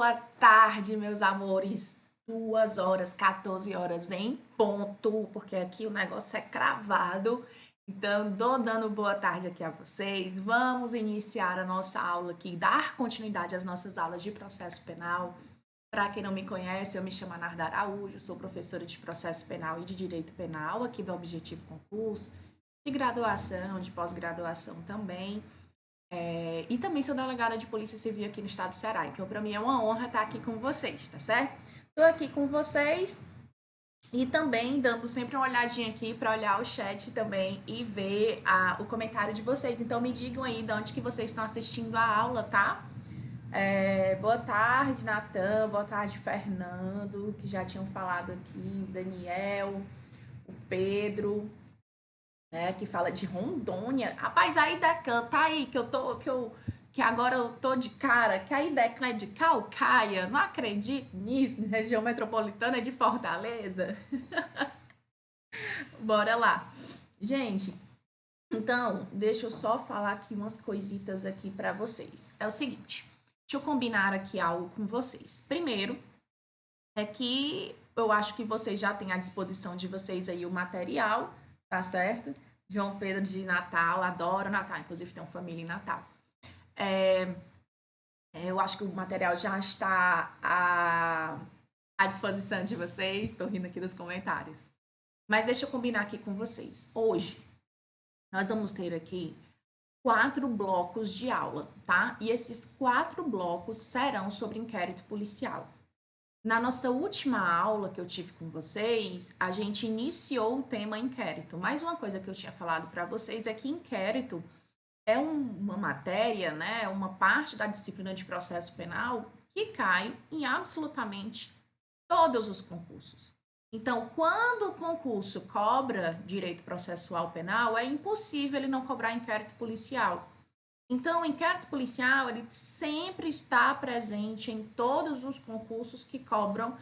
Boa tarde, meus amores. 2 horas, 14 horas em ponto, porque aqui o negócio é cravado. Então, tô dando boa tarde aqui a vocês. Vamos iniciar a nossa aula aqui, dar continuidade às nossas aulas de processo penal. Para quem não me conhece, eu me chamo Narda Araújo, sou professora de processo penal e de direito penal aqui do Objetivo Concurso, de graduação, de pós-graduação também. E também sou delegada de Polícia Civil aqui no estado do Ceará. Então, para mim é uma honra estar aqui com vocês, tá certo? Estou aqui com vocês e também dando sempre uma olhadinha aqui para olhar o chat também e ver o comentário de vocês. Então, me digam aí de onde que vocês estão assistindo a aula, tá? Boa tarde, Natan. Boa tarde, Fernando, que já tinham falado aqui. O Daniel, o Pedro, né, que fala de Rondônia. Rapaz, a Idecan tá aí, que agora eu tô de cara, que a Idecan é de Calcaia. Não acredito nisso, região metropolitana de Fortaleza. Bora lá. Gente, então, deixa eu só falar aqui umas coisitas aqui para vocês. É o seguinte, deixa eu combinar aqui algo com vocês. Primeiro, é que eu acho que vocês já têm à disposição de vocês aí o material, tá certo? João Pedro de Natal, adoro Natal, inclusive tenho família em Natal. Eu acho que o material já está à disposição de vocês, estou rindo aqui dos comentários. Mas deixa eu combinar aqui com vocês. Hoje, nós vamos ter aqui 4 blocos de aula, tá? E esses 4 blocos serão sobre inquérito policial. Na nossa última aula que eu tive com vocês, a gente iniciou o tema inquérito. Mas uma coisa que eu tinha falado para vocês é que inquérito é uma matéria, né, uma parte da disciplina de processo penal que cai em absolutamente todos os concursos. Então, quando o concurso cobra direito processual penal, é impossível ele não cobrar inquérito policial. Então, o inquérito policial, ele sempre está presente em todos os concursos que cobram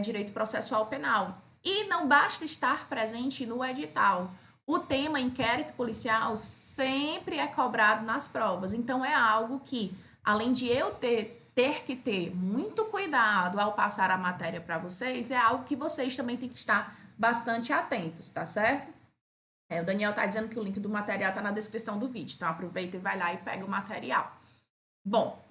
direito processual penal. E não basta estar presente no edital. O tema inquérito policial sempre é cobrado nas provas. Então, é algo que, além de eu ter que ter muito cuidado ao passar a matéria para vocês, é algo que vocês também têm que estar bastante atentos, tá certo? O Daniel tá dizendo que o link do material tá na descrição do vídeo, então aproveita e vai lá e pega o material. Bom,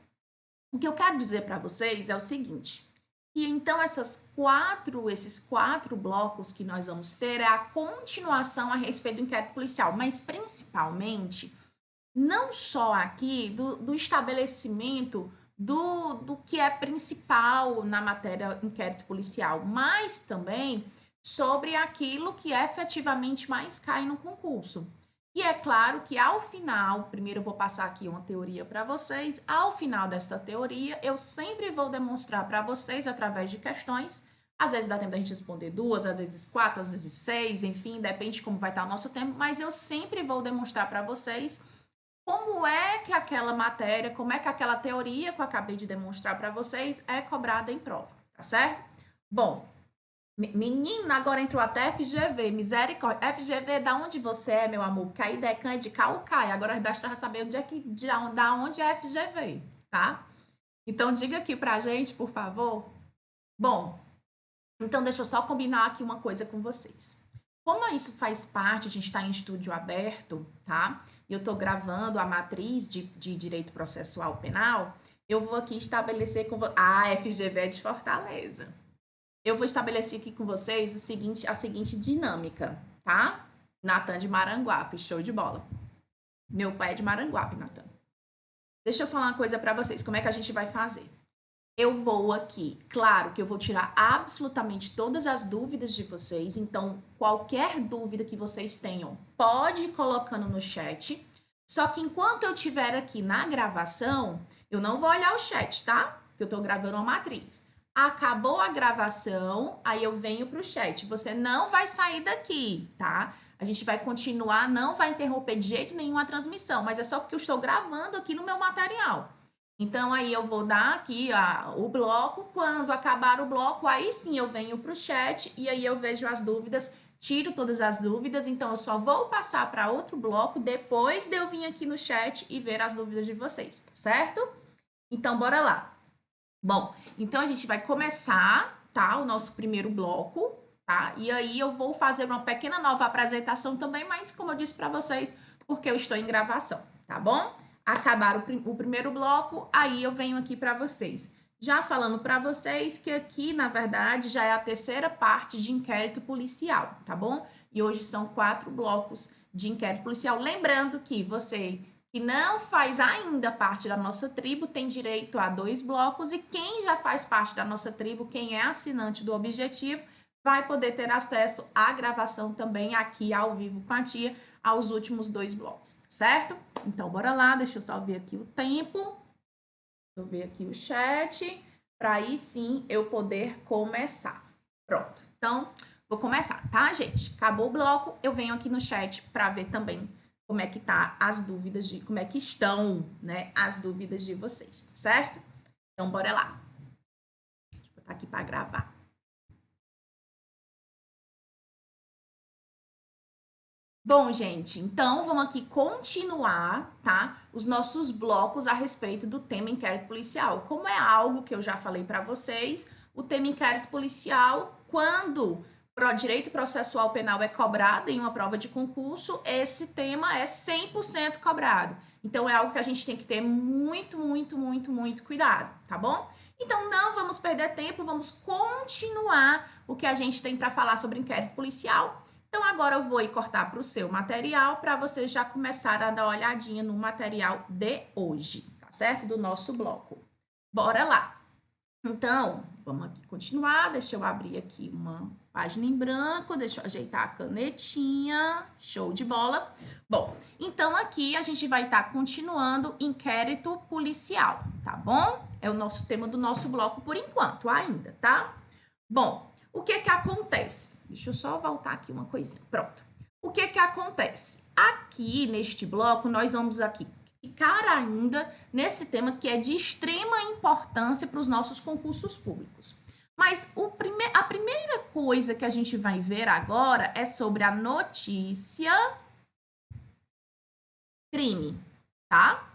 o que eu quero dizer para vocês é o seguinte, que então esses 4 blocos que nós vamos ter é a continuação a respeito do inquérito policial, mas principalmente, não só aqui do estabelecimento do que é principal na matéria inquérito policial, mas também sobre aquilo que efetivamente mais cai no concurso. E é claro que ao final, primeiro eu vou passar aqui uma teoria para vocês, ao final desta teoria eu sempre vou demonstrar para vocês através de questões, às vezes dá tempo da gente responder 2, às vezes 4, às vezes 6, enfim, depende de como vai estar o nosso tempo, mas eu sempre vou demonstrar para vocês como é que aquela matéria, como é que aquela teoria que eu acabei de demonstrar para vocês é cobrada em prova, tá certo? Bom, menina, agora entrou até FGV, misericórdia. FGV, da onde você é, meu amor? Porque a Idecan é de Calcaia. Agora basta saber da onde é FGV, tá? Então, diga aqui pra gente, por favor. Bom, então deixa eu só combinar aqui uma coisa com vocês. Como isso faz parte, a gente está em estúdio aberto, tá? E eu tô gravando a matriz de direito processual penal, eu vou aqui estabelecer com... FGV é de Fortaleza. Eu vou estabelecer aqui com vocês a seguinte dinâmica, tá? Natan de Maranguape, show de bola. Meu pai é de Maranguape, Natan. Deixa eu falar uma coisa para vocês, como é que a gente vai fazer? Eu vou aqui, claro que eu vou tirar absolutamente todas as dúvidas de vocês, então qualquer dúvida que vocês tenham, pode ir colocando no chat. Só que enquanto eu estiver aqui na gravação, eu não vou olhar o chat, tá? Porque eu tô gravando uma matriz. Acabou a gravação, aí eu venho para o chat. Você não vai sair daqui, tá? A gente vai continuar, não vai interromper de jeito nenhum a transmissão, mas é só porque eu estou gravando aqui no meu material. Então, aí eu vou dar aqui o bloco. Quando acabar o bloco, aí sim eu venho para o chat e aí eu vejo as dúvidas, tiro todas as dúvidas. Então, eu só vou passar para outro bloco depois de eu vir aqui no chat e ver as dúvidas de vocês, tá certo? Então, bora lá. Bom, então a gente vai começar, tá? O nosso primeiro bloco, tá? E aí eu vou fazer uma pequena nova apresentação também, mas como eu disse para vocês, porque eu estou em gravação, tá bom? Acabar o primeiro bloco, aí eu venho aqui para vocês. Já falando para vocês que aqui, na verdade, já é a terceira parte de inquérito policial, tá bom? E hoje são 4 blocos de inquérito policial. Lembrando que você que não faz ainda parte da nossa tribo tem direito a 2 blocos, e quem já faz parte da nossa tribo, quem é assinante do Objetivo, vai poder ter acesso à gravação também aqui ao vivo com a tia, aos últimos 2 blocos, certo? Então, bora lá, deixa eu só ver aqui o tempo, deixa eu ver aqui o chat, para aí sim eu poder começar. Pronto, então vou começar, tá, gente? Acabou o bloco, eu venho aqui no chat para ver também como é que tá as dúvidas de como é que estão, né, as dúvidas de vocês, certo? Então bora lá. Deixa eu botar aqui para gravar. Bom, gente, então vamos aqui continuar, tá? Os nossos blocos a respeito do tema inquérito policial. Como é algo que eu já falei para vocês, o tema inquérito policial, quando o direito processual penal é cobrado em uma prova de concurso, esse tema é 100% cobrado. Então é algo que a gente tem que ter muito cuidado, tá bom? Então não vamos perder tempo, vamos continuar o que a gente tem para falar sobre inquérito policial. Então, agora eu vou ir cortar para o seu material para você já começar a dar uma olhadinha no material de hoje, tá certo? Do nosso bloco. Bora lá! Então, vamos aqui continuar. Deixa eu abrir aqui uma página em branco, deixa eu ajeitar a canetinha. Show de bola! Bom, então aqui a gente vai estar continuando inquérito policial, tá bom? É o nosso tema do nosso bloco por enquanto ainda, tá? Bom, o que que acontece? Deixa eu só voltar aqui uma coisinha. Pronto. O que que acontece? Aqui neste bloco, nós vamos aqui ficar ainda nesse tema que é de extrema importância para os nossos concursos públicos. Mas a primeira coisa que a gente vai ver agora é sobre a notícia crime, tá?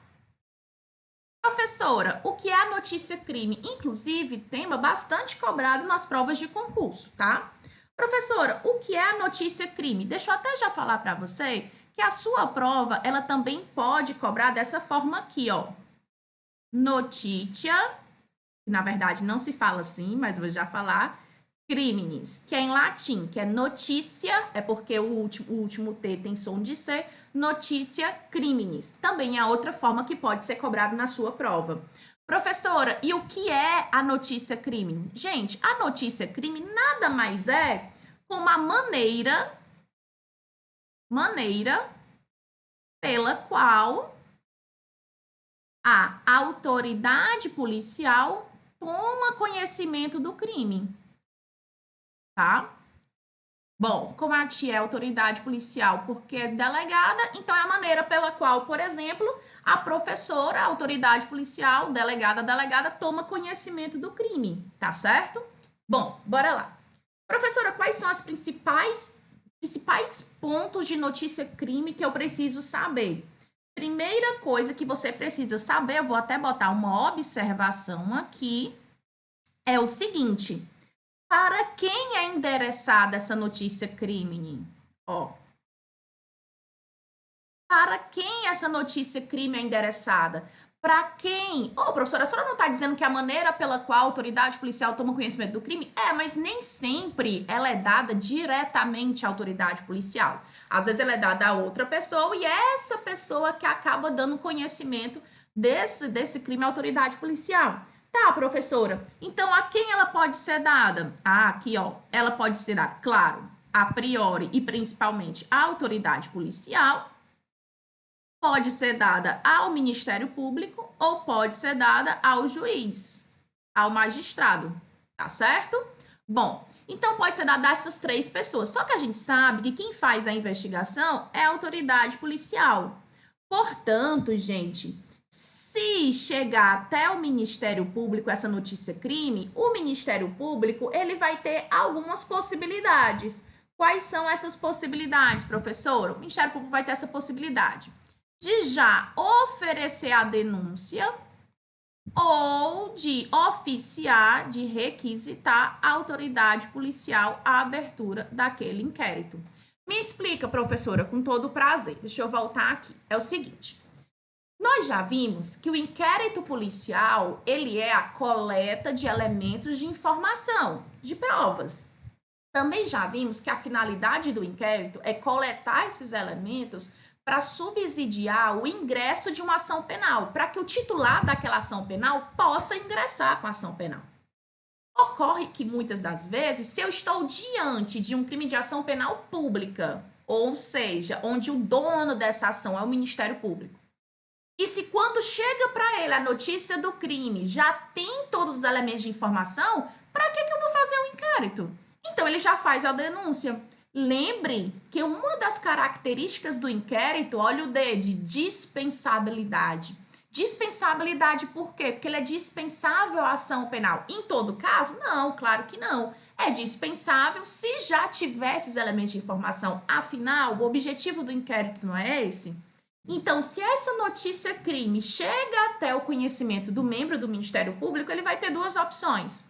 Professora, o que é a notícia crime? Inclusive, tema bastante cobrado nas provas de concurso, tá? Professora, o que é a notícia crime? Deixa eu até já falar para você que a sua prova, ela também pode cobrar dessa forma aqui, ó. Notícia, na verdade não se fala assim, mas vou já falar, criminis, que é em latim, que é notícia, é porque o último T tem som de C, notícia criminis. Também é outra forma que pode ser cobrado na sua prova. Professora, e o que é a notícia crime? Gente, a notícia crime nada mais é como a maneira pela qual a autoridade policial toma conhecimento do crime, tá? Bom, como a tia é autoridade policial porque é delegada, então é a maneira pela qual, por exemplo, a professora, a autoridade policial, delegada, toma conhecimento do crime, tá certo? Bom, bora lá. Professora, quais são as principais pontos de notícia crime que eu preciso saber? Primeira coisa que você precisa saber, eu vou até botar uma observação aqui, é o seguinte: para quem é endereçada essa notícia crime? Ó, para quem essa notícia crime é endereçada? Para quem? Ô, professora, a senhora não está dizendo que a maneira pela qual a autoridade policial toma conhecimento do crime? É, mas nem sempre ela é dada diretamente à autoridade policial. Às vezes ela é dada a outra pessoa e é essa pessoa que acaba dando conhecimento desse crime à autoridade policial. Tá, professora. Então, a quem ela pode ser dada? Ah, aqui, ó. Ela pode ser dada, claro, a priori e principalmente à autoridade policial. Pode ser dada ao Ministério Público ou pode ser dada ao juiz, ao magistrado, tá certo? Bom, então pode ser dada a essas 3 pessoas. Só que a gente sabe que quem faz a investigação é a autoridade policial. Portanto, gente, se chegar até o Ministério Público essa notícia crime, o Ministério Público ele vai ter algumas possibilidades. Quais são essas possibilidades, professor? O Ministério Público vai ter essa possibilidade de já oferecer a denúncia ou de oficiar, de requisitar a autoridade policial a abertura daquele inquérito. Me explica, professora, com todo prazer. Deixa eu voltar aqui. É o seguinte, nós já vimos que o inquérito policial, ele é a coleta de elementos de informação, de provas. Também já vimos que a finalidade do inquérito é coletar esses elementos para subsidiar o ingresso de uma ação penal, para que o titular daquela ação penal possa ingressar com a ação penal. Ocorre que muitas das vezes, se eu estou diante de um crime de ação penal pública, ou seja, onde o dono dessa ação é o Ministério Público, e se quando chega para ele a notícia do crime já tem todos os elementos de informação, para que eu vou fazer um inquérito? Então ele já faz a denúncia. Lembre que uma das características do inquérito, olha o D, de dispensabilidade. Dispensabilidade por quê? Porque ele é dispensável à ação penal. Em todo caso? Não, claro que não. É dispensável se já tiver esses elementos de informação. Afinal, o objetivo do inquérito não é esse? Então, se essa notícia crime chega até o conhecimento do membro do Ministério Público, ele vai ter duas opções.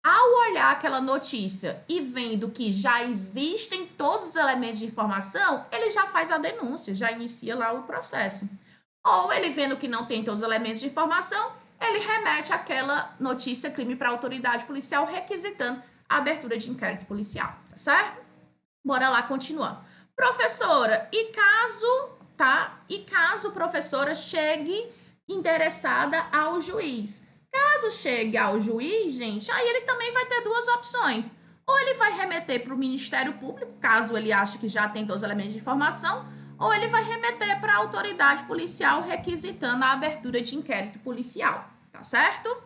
Ao olhar aquela notícia e vendo que já existem todos os elementos de informação, ele já faz a denúncia, já inicia lá o processo. Ou ele vendo que não tem todos os elementos de informação, ele remete aquela notícia crime para a autoridade policial requisitando a abertura de inquérito policial, tá certo? Bora lá continuar. Professora, e caso, professora, chegue endereçada ao juiz? Caso chegue ao juiz, gente, aí ele também vai ter duas opções. Ou ele vai remeter para o Ministério Público, caso ele ache que já tem todos os elementos de informação, ou ele vai remeter para a autoridade policial requisitando a abertura de inquérito policial, tá certo?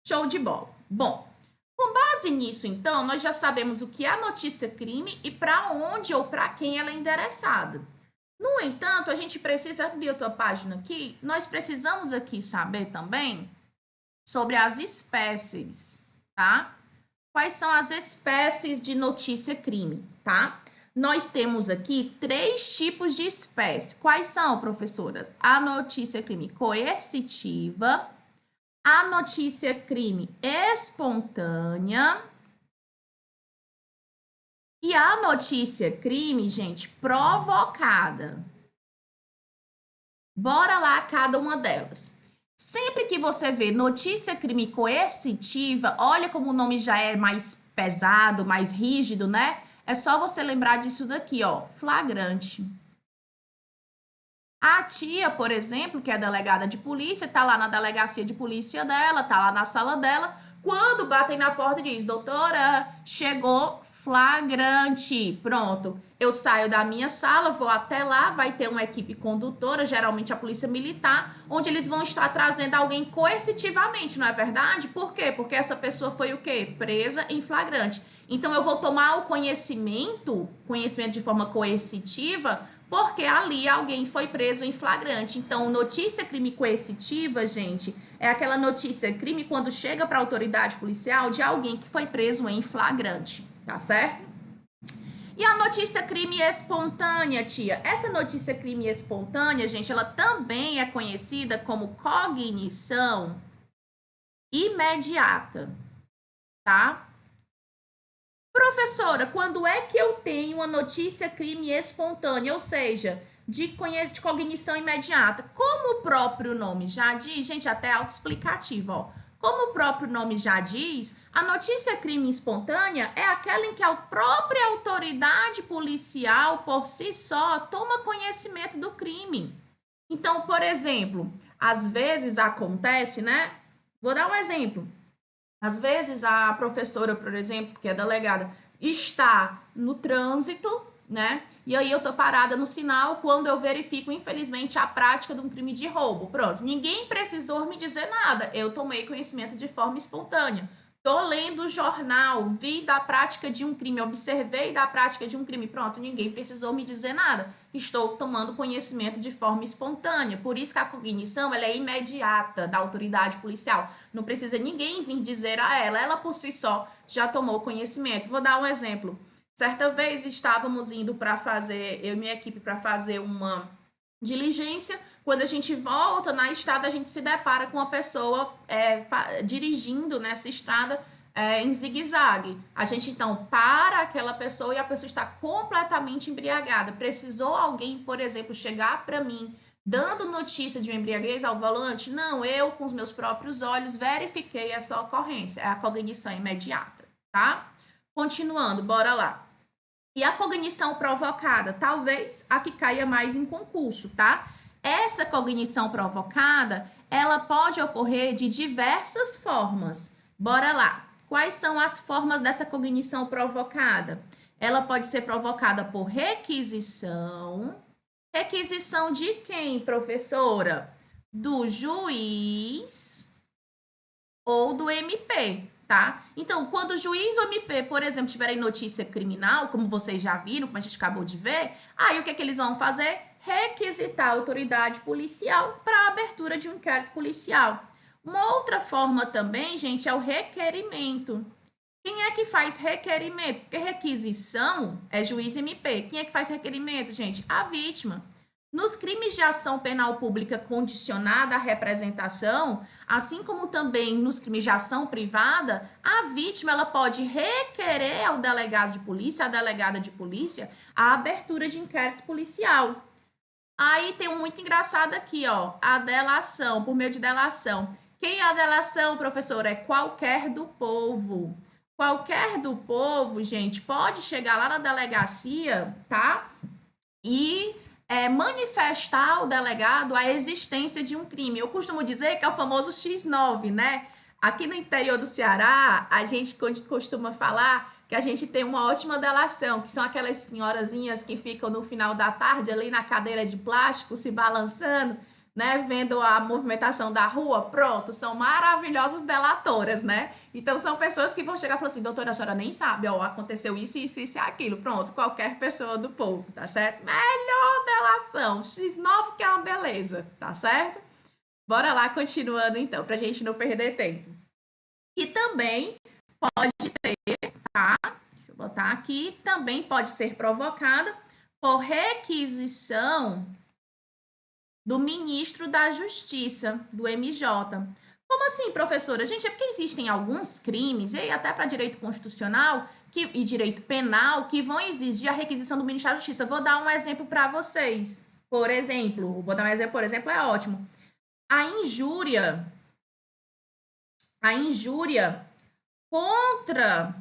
Show de bola. Bom, com base nisso, então, nós já sabemos o que é a notícia crime e para onde ou para quem ela é endereçada. No entanto, a gente precisa abrir outra página aqui, nós precisamos aqui saber também sobre as espécies, tá? Quais são as espécies de notícia crime, tá? Nós temos aqui 3 tipos de espécie. Quais são, professoras? A notícia crime coercitiva, a notícia crime espontânea e a notícia crime, gente, provocada. Bora lá cada uma delas. Sempre que você vê notícia crime coercitiva, olha como o nome já é mais pesado, mais rígido, né? É só você lembrar disso daqui, ó, flagrante. A tia, por exemplo, que é delegada de polícia, tá lá na delegacia de polícia dela, tá lá na sala dela, quando batem na porta e diz, doutora, chegou flagrante, pronto. Eu saio da minha sala, vou até lá, vai ter uma equipe condutora, geralmente a polícia militar, onde eles vão estar trazendo alguém coercitivamente, não é verdade? Por quê? Porque essa pessoa foi o quê? Presa em flagrante. Então eu vou tomar o conhecimento de forma coercitiva, porque ali alguém foi preso em flagrante. Então, notícia crime coercitiva, gente, é aquela notícia crime quando chega para a autoridade policial de alguém que foi preso em flagrante, tá certo? E a notícia crime espontânea, tia? Essa notícia crime espontânea, gente, ela também é conhecida como cognição imediata, tá? Professora, quando é que eu tenho uma notícia crime espontânea, ou seja, de cognição imediata? Como o próprio nome já diz, gente, até autoexplicativo, ó. Como o próprio nome já diz, a notícia crime espontânea é aquela em que a própria autoridade policial, por si só, toma conhecimento do crime. Então, por exemplo, às vezes acontece, né? Vou dar um exemplo. Às vezes a professora, por exemplo, que é delegada, está no trânsito, né? E aí eu tô parada no sinal quando eu verifico, infelizmente, a prática de um crime de roubo. Pronto, ninguém precisou me dizer nada. Eu tomei conhecimento de forma espontânea. Tô lendo o jornal, vi da prática de um crime, observei da prática de um crime. Pronto, ninguém precisou me dizer nada. Estou tomando conhecimento de forma espontânea. Por isso que a cognição ela é imediata da autoridade policial. Não precisa ninguém vir dizer a ela. Ela por si só já tomou conhecimento. Vou dar um exemplo. Certa vez estávamos indo para fazer, eu e minha equipe, para fazer uma diligência. Quando a gente volta na estrada, a gente se depara com uma pessoa dirigindo nessa estrada em zigue-zague. A gente então para aquela pessoa e a pessoa está completamente embriagada. Precisou alguém, por exemplo, chegar para mim dando notícia de uma embriaguez ao volante? Não, eu com os meus próprios olhos verifiquei essa ocorrência. É a cognição imediata, tá? Continuando, bora lá. E a cognição provocada, talvez a que caia mais em concurso, tá? Essa cognição provocada, ela pode ocorrer de diversas formas. Bora lá. Quais são as formas dessa cognição provocada? Ela pode ser provocada por requisição. Requisição de quem, professora? Do juiz ou do MP, tá? Então, quando o juiz ou MP, por exemplo, tiverem notícia criminal, como vocês já viram, como a gente acabou de ver, aí o que é que eles vão fazer? Requisitar a autoridade policial para a abertura de um inquérito policial. Uma outra forma também, gente, é o requerimento. Quem é que faz requerimento? Porque requisição é juiz e MP. Quem é que faz requerimento, gente? A vítima. Nos crimes de ação penal pública condicionada à representação, assim como também nos crimes de ação privada, a vítima ela pode requerer ao delegado de polícia, à delegada de polícia, a abertura de inquérito policial. Aí tem um muito engraçado aqui, ó, a delação, por meio de delação. Quem é a delação, professora? É qualquer do povo. Qualquer do povo, gente, pode chegar lá na delegacia, tá? E manifestar ao delegado a existência de um crime. Eu costumo dizer que é o famoso X9, né? Aqui no interior do Ceará, a gente costuma falar que a gente tem uma ótima delação, que são aquelas senhorazinhas que ficam no final da tarde ali na cadeira de plástico, se balançando, né, vendo a movimentação da rua. Pronto, são maravilhosas delatoras, né? Então são pessoas que vão chegar e falar assim: doutora, a senhora nem sabe, ó, aconteceu isso, isso, isso e aquilo. Pronto, qualquer pessoa do povo, tá certo? Melhor delação, X9 que é uma beleza, tá certo? Bora lá, continuando então, pra gente não perder tempo. E também pode ter, tá? Deixa eu botar aqui, também pode ser provocada por requisição do ministro da Justiça, do MJ. Como assim, professora? Gente, é porque existem alguns crimes, e até para direito constitucional e direito penal, que vão exigir a requisição do ministro da Justiça. Vou dar um exemplo para vocês. Por exemplo, vou dar um exemplo, por exemplo, é ótimo. A injúria contra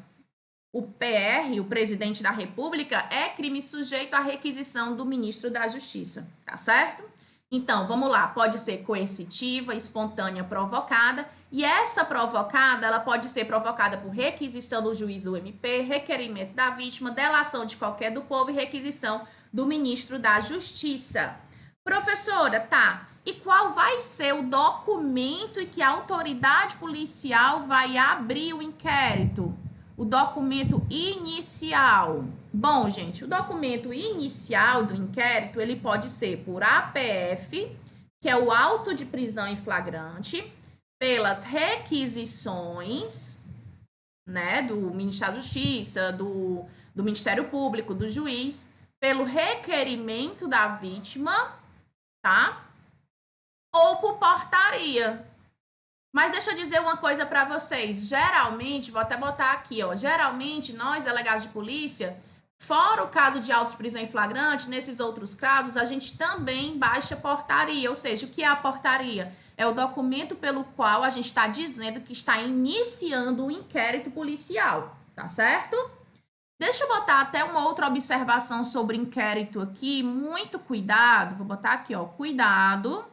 o PR, o presidente da República, é crime sujeito à requisição do ministro da Justiça, tá certo? Então, vamos lá, pode ser coercitiva, espontânea, provocada, e essa provocada, ela pode ser provocada por requisição do juiz do MP, requerimento da vítima, delação de qualquer do povo e requisição do ministro da Justiça. Professora, tá, e qual vai ser o documento em que a autoridade policial vai abrir o inquérito? O documento inicial. Bom, gente, o documento inicial do inquérito, ele pode ser por APF, que é o auto de prisão em flagrante, pelas requisições, né, do Ministério da Justiça, do Ministério Público, do juiz, pelo requerimento da vítima, tá? Ou por portaria. Mas deixa eu dizer uma coisa para vocês. Geralmente, vou até botar aqui, ó. Geralmente, nós, delegados de polícia, fora o caso de auto de prisão em flagrante, nesses outros casos, a gente também baixa portaria. Ou seja, o que é a portaria? É o documento pelo qual a gente está dizendo que está iniciando o inquérito policial, tá certo? Deixa eu botar até uma outra observação sobre inquérito aqui. Muito cuidado. Vou botar aqui, ó. Cuidado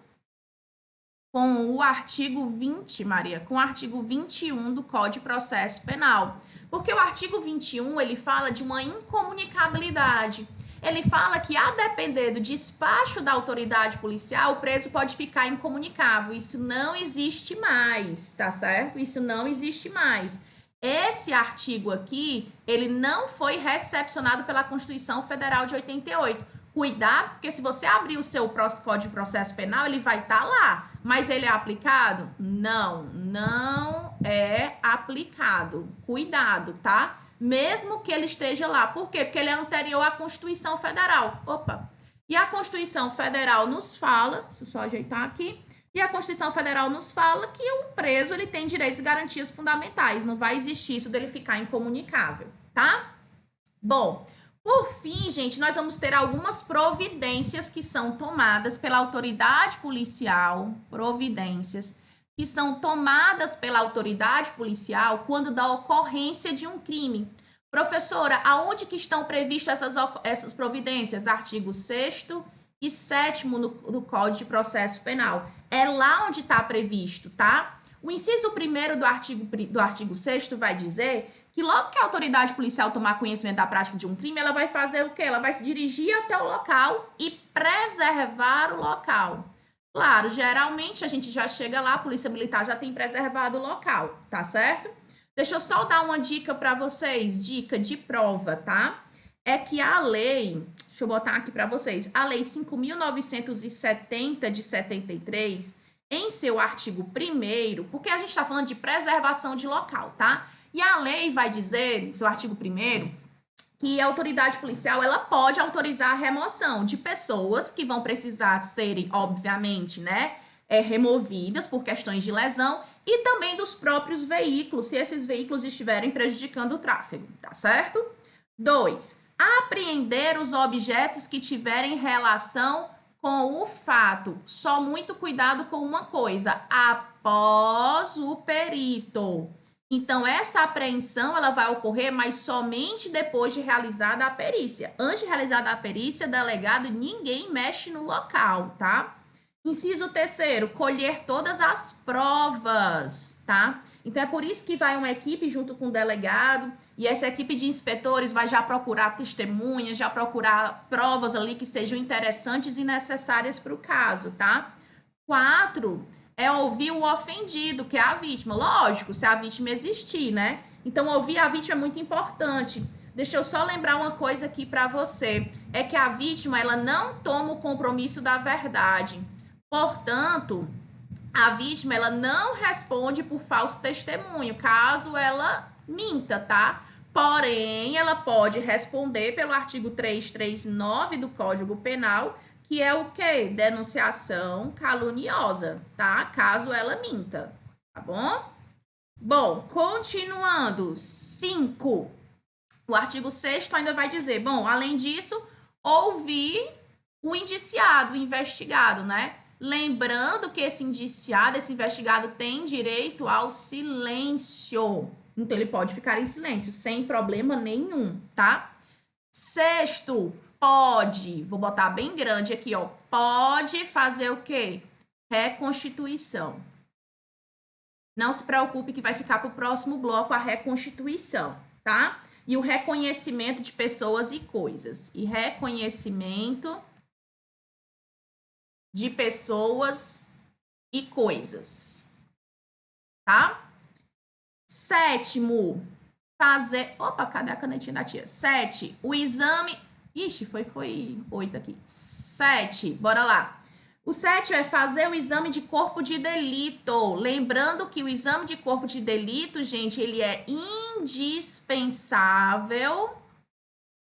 com o artigo 20, Maria, com o artigo 21 do Código de Processo Penal. Porque o artigo 21, ele fala de uma incomunicabilidade. Ele fala que, a depender do despacho da autoridade policial, o preso pode ficar incomunicável. Isso não existe mais, tá certo? Isso não existe mais. Esse artigo aqui, ele não foi recepcionado pela Constituição Federal de 88. Cuidado, porque se você abrir o seu Código de Processo Penal, ele vai estar lá. Mas ele é aplicado? Não, não é aplicado. Cuidado, tá? Mesmo que ele esteja lá. Por quê? Porque ele é anterior à Constituição Federal. Opa! E a Constituição Federal nos fala, deixa eu só ajeitar aqui, e a Constituição Federal nos fala que o preso ele tem direitos e garantias fundamentais, não vai existir isso dele ficar incomunicável, tá? Bom, por fim, gente, nós vamos ter algumas providências que são tomadas pela autoridade policial, quando da ocorrência de um crime. Professora, aonde que estão previstas essas providências? Artigo 6º e 7º do Código de Processo Penal. É lá onde está previsto, tá? O inciso 1º do artigo 6º vai dizer que logo que a autoridade policial tomar conhecimento da prática de um crime, ela vai fazer o quê? Ela vai se dirigir até o local e preservar o local. Claro, geralmente a gente já chega lá, a polícia militar já tem preservado o local, tá certo? Deixa eu só dar uma dica para vocês, dica de prova, tá? É que a lei, deixa eu botar aqui para vocês, a lei 5.970 de 73, em seu artigo 1º, porque a gente está falando de preservação de local, tá? E a lei vai dizer, no seu artigo 1º, que a autoridade policial ela pode autorizar a remoção de pessoas que vão precisar serem, obviamente, né, removidas por questões de lesão e também dos próprios veículos, se esses veículos estiverem prejudicando o tráfego, tá certo? 2. Apreender os objetos que tiverem relação com o fato. Só muito cuidado com uma coisa, após o perito. Então, essa apreensão ela vai ocorrer, mas somente depois de realizada a perícia. Antes de realizada a perícia, delegado, ninguém mexe no local, tá? Inciso 3º, colher todas as provas, tá? Então, é por isso que vai uma equipe junto com o delegado e essa equipe de inspetores vai já procurar testemunhas, já procurar provas ali que sejam interessantes e necessárias para o caso, tá? 4, é ouvir o ofendido, que é a vítima. Lógico, se a vítima existir, né? Então, ouvir a vítima é muito importante. Deixa eu só lembrar uma coisa aqui para você. É que a vítima, ela não toma o compromisso da verdade. Portanto, a vítima, ela não responde por falso testemunho, caso ela minta, tá? Porém, ela pode responder pelo artigo 339 do Código Penal, que é o quê? Denunciação caluniosa, tá? Caso ela minta, tá bom? Bom, continuando. 5. O artigo 6º ainda vai dizer, bom, além disso, ouvir o indiciado, o investigado, né? Lembrando que esse indiciado, esse investigado tem direito ao silêncio. Então, ele pode ficar em silêncio, sem problema nenhum, tá? 6º, pode, vou botar bem grande aqui, ó, pode fazer o quê? Reconstituição. Não se preocupe que vai ficar para o próximo bloco a reconstituição, tá? E o reconhecimento de pessoas e coisas. E reconhecimento de pessoas e coisas, tá? 7º, fazer... Opa, cadê a canetinha da tia? 7, o exame... Ixi, foi 8 aqui. 7, bora lá. O 7 é fazer o exame de corpo de delito. Lembrando que o exame de corpo de delito, gente, ele é indispensável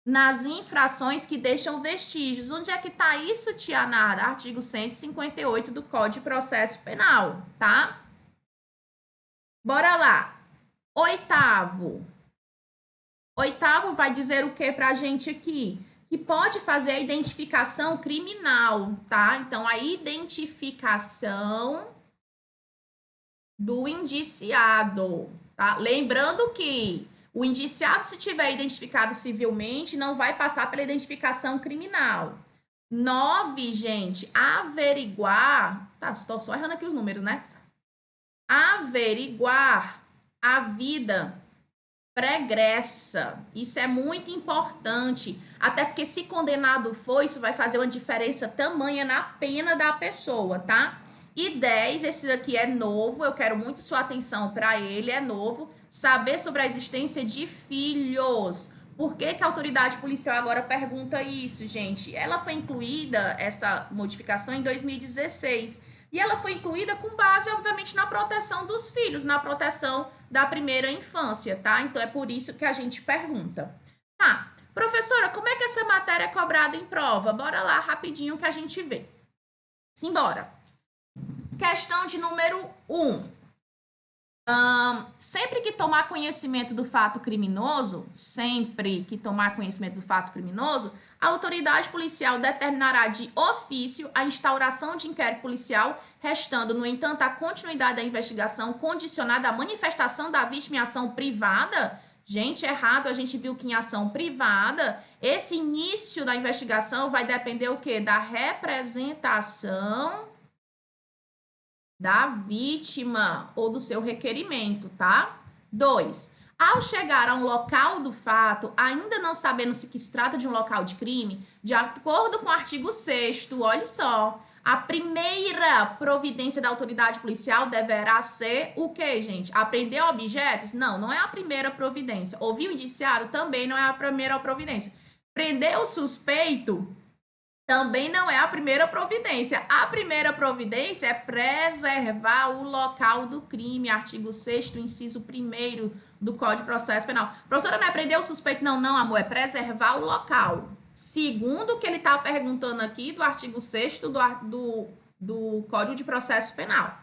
nas infrações que deixam vestígios. Onde é que tá isso, tia Nada? Artigo 158 do Código de Processo Penal, tá? Bora lá. 8º. 8º vai dizer o que pra gente aqui? Que pode fazer a identificação criminal, tá? Então, a identificação do indiciado, tá? Lembrando que o indiciado, se tiver identificado civilmente, não vai passar pela identificação criminal. 9, gente, averiguar... Tá, estou só errando aqui os números, né? Averiguar a vida pregressa. Isso é muito importante, até porque se condenado for, isso vai fazer uma diferença tamanha na pena da pessoa, tá? E 10, esse daqui é novo, eu quero muito sua atenção para ele, é novo, saber sobre a existência de filhos. Por que que a autoridade policial agora pergunta isso, gente? Ela foi incluída, essa modificação, em 2016, e ela foi incluída com base, obviamente, na proteção dos filhos, na proteção da primeira infância, tá? Então, é por isso que a gente pergunta. Tá, Professora, como é que essa matéria é cobrada em prova? Bora lá rapidinho que a gente vê. Simbora. Questão de número 1. Sempre que tomar conhecimento do fato criminoso, a autoridade policial determinará de ofício a instauração de inquérito policial, restando, no entanto, a continuidade da investigação condicionada à manifestação da vítima em ação privada. Gente, errado, a gente viu que em ação privada, esse início da investigação vai depender o quê? Da representação da vítima ou do seu requerimento, tá? 2. Ao chegar a um local do fato, ainda não sabendo se que se trata de um local de crime, de acordo com o artigo 6º, olha só, a primeira providência da autoridade policial deverá ser o quê, gente? Apreender objetos? Não, não é a primeira providência. Ouvir o indiciário? Também não é a primeira providência. Prender o suspeito? Também não é a primeira providência. A primeira providência é preservar o local do crime. Artigo 6º, inciso 1º do Código de Processo Penal. Professora, não é prender o suspeito? Não, não, amor. É preservar o local. Segundo o que ele está perguntando aqui do artigo 6º do Código de Processo Penal.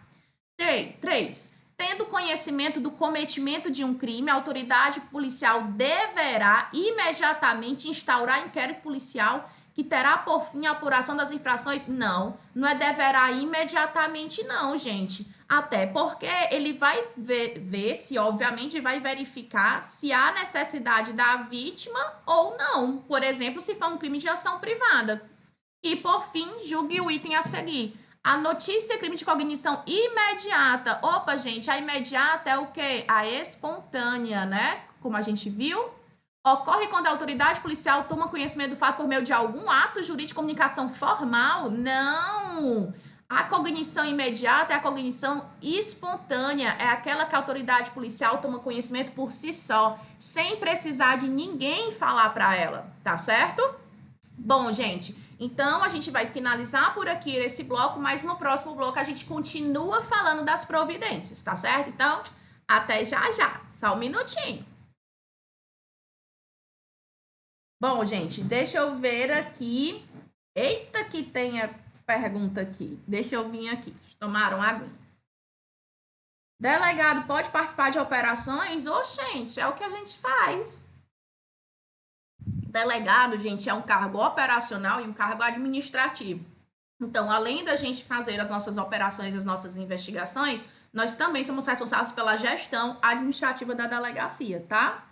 3. Tendo conhecimento do cometimento de um crime, a autoridade policial deverá imediatamente instaurar inquérito policial que terá por fim a apuração das infrações? Não, não é deverá imediatamente não, gente. Até porque ele vai ver se, obviamente, vai verificar se há necessidade da vítima ou não. Por exemplo, se for um crime de ação privada. E, por fim, julgue o item a seguir. A notícia é crime de cognição imediata. Opa, gente, a imediata é o quê? A espontânea, né? Como a gente viu. Ocorre quando a autoridade policial toma conhecimento do fato por meio de algum ato jurídico de comunicação formal? Não! A cognição imediata é a cognição espontânea. É aquela que a autoridade policial toma conhecimento por si só, sem precisar de ninguém falar para ela, tá certo? Bom, gente, então a gente vai finalizar por aqui esse bloco, mas no próximo bloco a gente continua falando das providências, tá certo? Então, até já já. Só um minutinho. Bom, gente, deixa eu ver aqui. Eita, que tem a pergunta aqui. Deixa eu vir aqui. Tomaram água? Delegado pode participar de operações? Gente, é o que a gente faz. Delegado, gente, é um cargo operacional e um cargo administrativo. Então, além da gente fazer as nossas operações, as nossas investigações, nós também somos responsáveis pela gestão administrativa da delegacia, tá?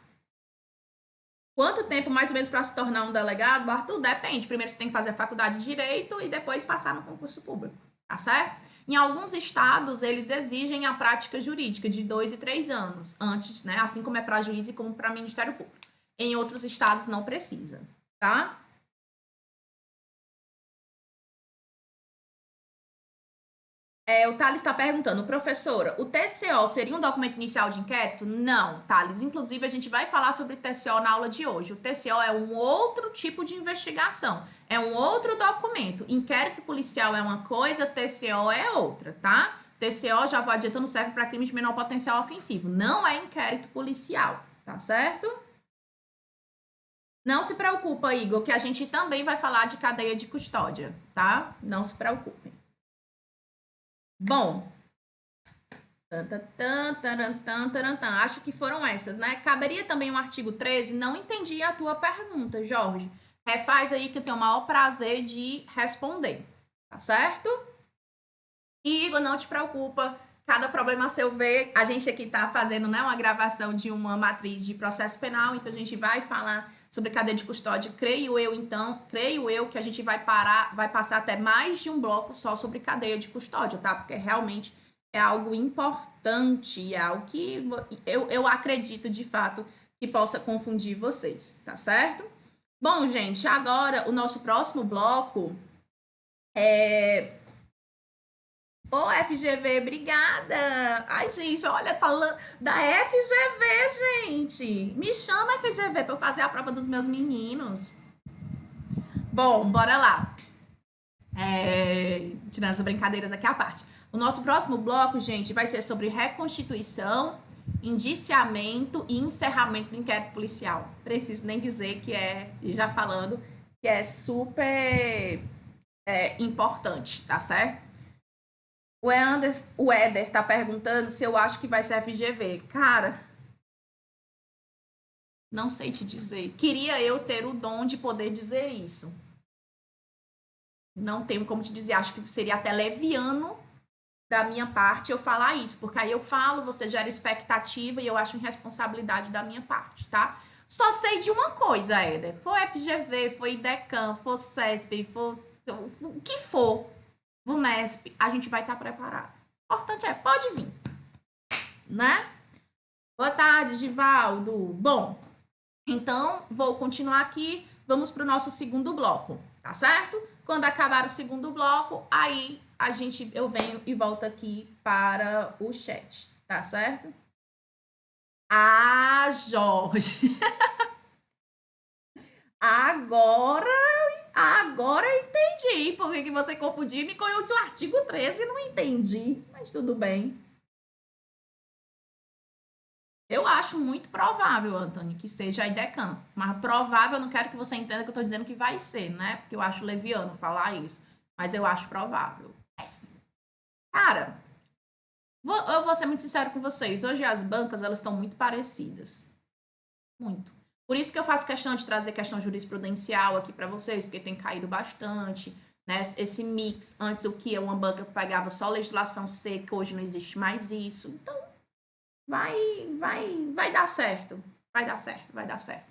Quanto tempo mais ou menos para se tornar um delegado, Arthur? Depende. Primeiro você tem que fazer a faculdade de Direito e depois passar no concurso público, tá certo? Em alguns estados, eles exigem a prática jurídica de 2 e 3 anos antes, né? Assim como é para juiz e como para Ministério Público. Em outros estados não precisa, tá? O Thales está perguntando, professora, o TCO seria um documento inicial de inquérito? Não, Thales. Inclusive, a gente vai falar sobre TCO na aula de hoje. O TCO é um outro tipo de investigação, é um outro documento. Inquérito policial é uma coisa, TCO é outra, tá? TCO, já vou adiantando, serve para crimes de menor potencial ofensivo. Não é inquérito policial, tá certo? Não se preocupa, Igor, que a gente também vai falar de cadeia de custódia, tá? Não se preocupem. Bom, acho que foram essas, né? Caberia também um artigo 13? Não entendi a tua pergunta, Jorge. Refaz aí que eu tenho o maior prazer de responder, tá certo? E, Igor, não te preocupa, cada problema seu ver, a gente aqui tá fazendo, né, uma gravação de uma matriz de processo penal, então a gente vai falar sobre cadeia de custódia, creio eu que a gente vai passar até mais de um bloco só sobre cadeia de custódia, tá? Porque realmente é algo importante, é algo que eu acredito de fato que possa confundir vocês, tá certo? Bom, gente, agora o nosso próximo bloco é... Ô, FGV, obrigada! Ai, gente, olha, falando da FGV, gente! Me chama, FGV, pra eu fazer a prova dos meus meninos. Bom, bora lá. Tirando as brincadeiras aqui à parte. O nosso próximo bloco, gente, vai ser sobre reconstituição indiciamento e encerramento do inquérito policial. Preciso nem dizer que já falando, que é super importante, tá certo? O Éder tá perguntando se eu acho que vai ser FGV. Cara, não sei te dizer. Queria eu ter o dom de poder dizer isso. Não tenho como te dizer. Acho que seria até leviano da minha parte eu falar isso, porque aí eu falo, você gera expectativa e eu acho irresponsabilidade da minha parte, tá? Só sei de uma coisa, Éder. For FGV, for IDECAM, for CESP, for o que for, VUNESP, a gente vai estar preparado. O importante é, pode vir, né? Boa tarde, Givaldo. Bom, então vou continuar aqui. Vamos para o nosso segundo bloco, tá certo? Quando acabar o segundo bloco, aí eu venho e volto aqui para o chat, tá certo? Ah, Jorge. Agora eu entendi. Por que você confundiu e me conhece o artigo 13 e não entendi. Mas tudo bem. Eu acho muito provável, Antônio, que seja a IDECAM. Mas provável, eu não quero que você entenda que eu estou dizendo que vai ser, né? Porque eu acho leviano falar isso. Mas eu acho provável. É sim. Cara, eu vou ser muito sincero com vocês. Hoje as bancas, elas estão muito parecidas. Muito. Por isso que eu faço questão de trazer questão jurisprudencial aqui para vocês, porque tem caído bastante, né? Esse mix. Antes, o que é uma banca que pegava só legislação seca, hoje não existe mais isso. Então, vai dar certo. Vai dar certo, vai dar certo.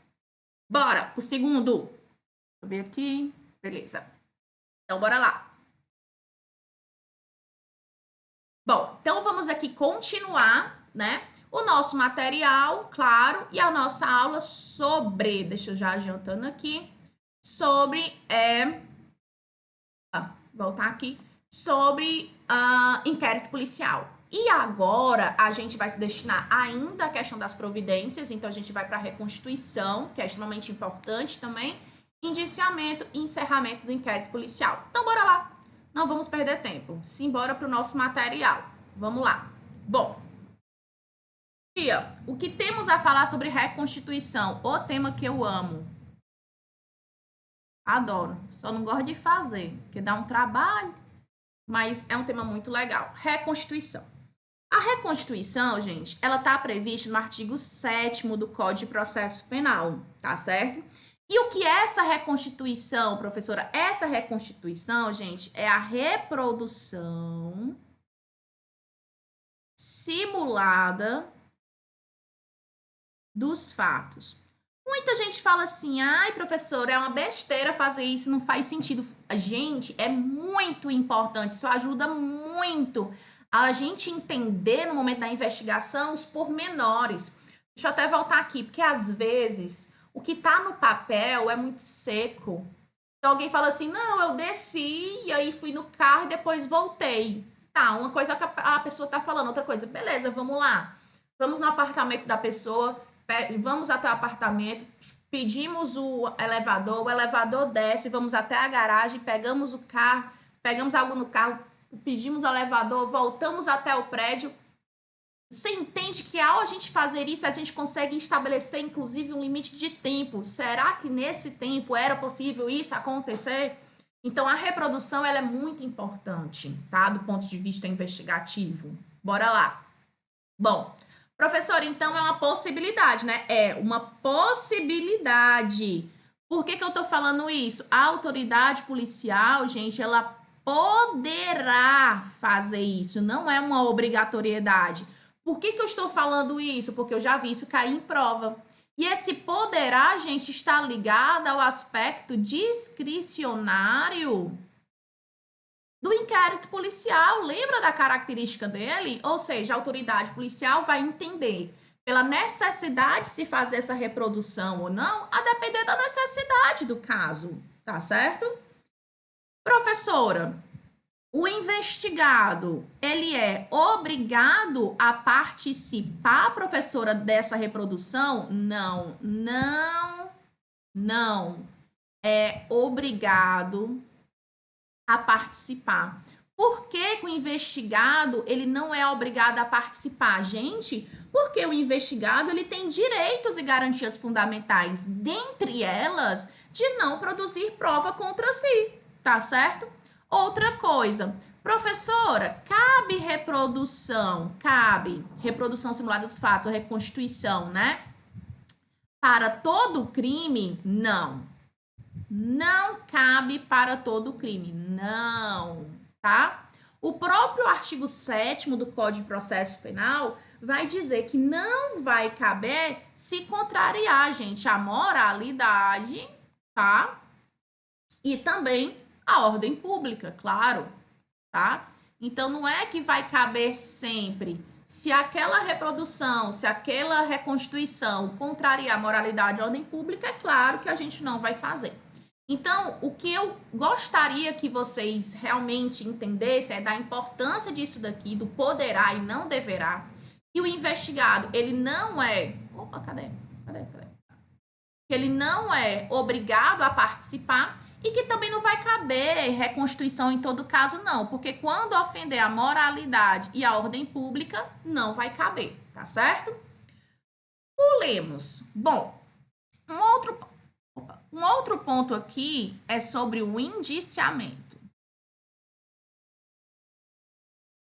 Bora pro segundo. Deixa eu ver aqui. Beleza. Então, bora lá. Bom, então vamos aqui continuar, né? O nosso material, claro, e a nossa aula sobre, deixa eu já adiantando aqui, sobre, voltar aqui, sobre inquérito policial. E agora a gente vai se destinar ainda à questão das providências, então a gente vai para a reconstituição, que é extremamente importante também, indiciamento e encerramento do inquérito policial. Então, bora lá. Não vamos perder tempo. Simbora para o nosso material. Vamos lá. Bom, tia, o que temos a falar sobre reconstituição? O tema que eu amo. Adoro. Só não gosto de fazer, porque dá um trabalho, mas é um tema muito legal. Reconstituição. A reconstituição, gente, ela está prevista no artigo 7º do Código de Processo Penal, tá certo? E o que é essa reconstituição, professora? Essa reconstituição, gente, é a reprodução simulada dos fatos. Muita gente fala assim, ai, professora, é uma besteira fazer isso, não faz sentido. Gente, é muito importante, isso ajuda muito a gente entender no momento da investigação os pormenores. Deixa eu até voltar aqui, porque às vezes o que tá no papel é muito seco. Então alguém fala assim, não, eu desci e aí fui no carro e depois voltei. Tá, uma coisa que a pessoa tá falando, outra coisa, beleza, vamos lá. Vamos no apartamento da pessoa, vamos até o apartamento, pedimos o elevador desce, vamos até a garagem, pegamos o carro, pegamos algo no carro, pedimos o elevador, voltamos até o prédio. Você entende que ao a gente fazer isso, a gente consegue estabelecer, inclusive, um limite de tempo. Será que nesse tempo era possível isso acontecer? Então, a reprodução ela é muito importante, tá? Do ponto de vista investigativo. Bora lá. Bom, professor, então é uma possibilidade, né? É uma possibilidade. Por que eu tô falando isso? A autoridade policial, gente, ela poderá fazer isso, não é uma obrigatoriedade. Por que eu estou falando isso? Porque eu já vi isso cair em prova. E esse poderá, gente, está ligado ao aspecto discricionário do inquérito policial. Lembra da característica dele? Ou seja, a autoridade policial vai entender pela necessidade de se fazer essa reprodução ou não, a depender da necessidade do caso, tá certo? Professora, o investigado, ele é obrigado a participar, professora, dessa reprodução? Não, não, não. É obrigado a participar. Por que o investigado ele não é obrigado a participar? Gente, porque o investigado ele tem direitos e garantias fundamentais, dentre elas, de não produzir prova contra si, tá certo? Outra coisa, professora, cabe reprodução simulada dos fatos ou reconstituição, né? Para todo crime, não. Não cabe para todo crime, não, tá? O próprio artigo 7º do Código de Processo Penal vai dizer que não vai caber se contrariar, gente, a moralidade, tá? E também a ordem pública, claro, tá? Então, não é que vai caber sempre. Se aquela reprodução, se aquela reconstituição contrariar a moralidade e a ordem pública, é claro que a gente não vai fazer. Então, o que eu gostaria que vocês realmente entendessem é da importância disso daqui, do poderá e não deverá. E o investigado, ele não é... Opa, cadê? Ele não é obrigado a participar e que também não vai caber reconstituição em todo caso, não. Porque quando ofender a moralidade e a ordem pública, não vai caber, tá certo? Pulemos. Bom, um outro ponto aqui é sobre o indiciamento.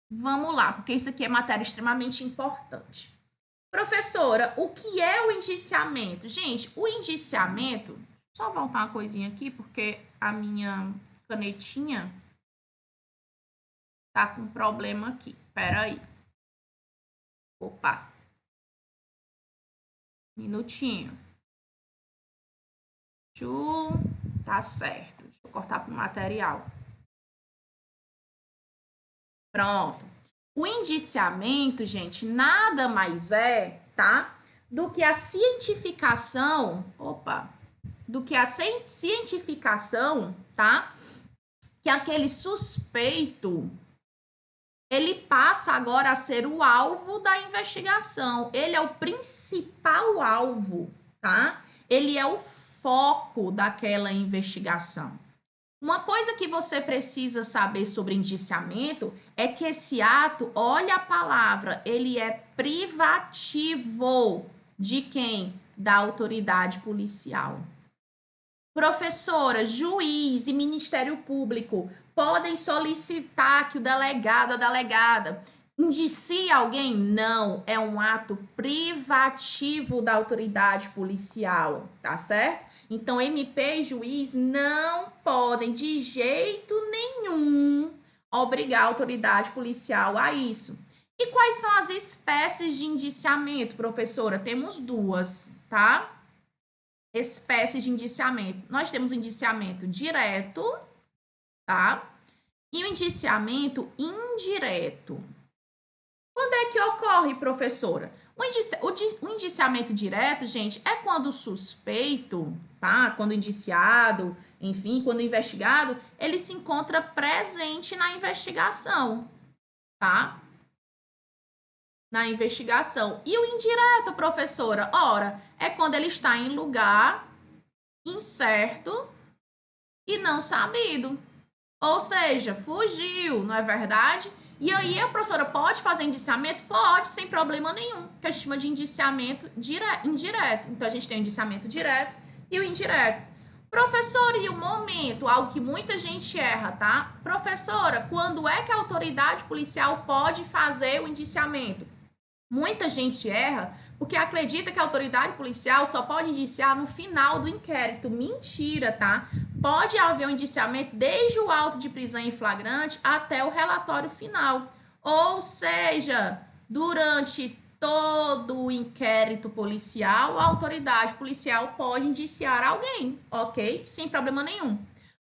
Vamos lá, porque isso aqui é matéria extremamente importante. Professora, o que é o indiciamento? Gente, o indiciamento... Só voltar uma coisinha aqui, porque a minha canetinha tá com problema aqui. Pera aí. Opa. Minutinho. Tá certo. Deixa eu cortar pro material. Pronto. O indiciamento, gente, nada mais é, tá? Do que a cientificação... do que a cientificação, tá? Que aquele suspeito, ele passa agora a ser o alvo da investigação. Ele é o principal alvo, tá? Ele é o foco daquela investigação. Uma coisa que você precisa saber sobre indiciamento é que esse ato, olha a palavra, ele é privativo de quem? Da autoridade policial. Professora, juiz e Ministério Público podem solicitar que o delegado, a delegada, indicie alguém? Não, é um ato privativo da autoridade policial, tá certo? Então, MP e juiz não podem, de jeito nenhum, obrigar a autoridade policial a isso. E quais são as espécies de indiciamento, professora? Temos duas, tá? Espécies de indiciamento. Nós temos o indiciamento direto, tá? E o indiciamento indireto. Quando é que ocorre, professora? O indiciamento direto, gente, é quando o suspeito, tá? Quando o indiciado, enfim, quando o investigado, ele se encontra presente na investigação, tá? Na investigação. E o indireto, professora? Ora, é quando ele está em lugar incerto e não sabido. Ou seja, fugiu, não é verdade? E aí a professora pode fazer indiciamento? Pode, sem problema nenhum, que a gente chama de indiciamento indireto. Então, a gente tem o indiciamento direto e o indireto. Professora, e o momento? Algo que muita gente erra, tá? Professora, quando é que a autoridade policial pode fazer o indiciamento? Muita gente erra porque acredita que a autoridade policial só pode indiciar no final do inquérito. Mentira, tá? Pode haver um indiciamento desde o auto de prisão em flagrante até o relatório final. Ou seja, durante todo o inquérito policial, a autoridade policial pode indiciar alguém, ok? Sem problema nenhum.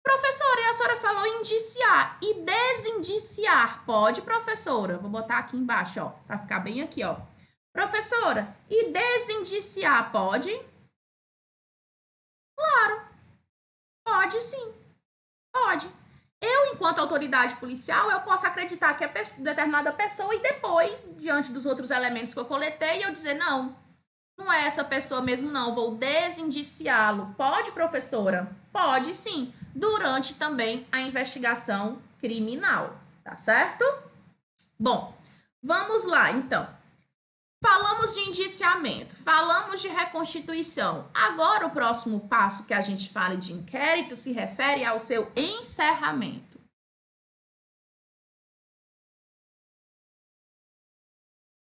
Professora, e a senhora falou indiciar e desindiciar. Pode, professora? Vou botar aqui embaixo, ó, para ficar bem aqui, ó. Professora, e desindiciar pode? Claro, pode sim, pode. Eu, enquanto autoridade policial, eu posso acreditar que é determinada pessoa e depois, diante dos outros elementos que eu coletei, eu dizer, não, não é essa pessoa mesmo não, vou desindiciá-lo. Pode, professora? Pode sim, durante também a investigação criminal, tá certo? Bom, vamos lá, então. Falamos de indiciamento, falamos de reconstituição. Agora, o próximo passo que a gente fala de inquérito se refere ao seu encerramento.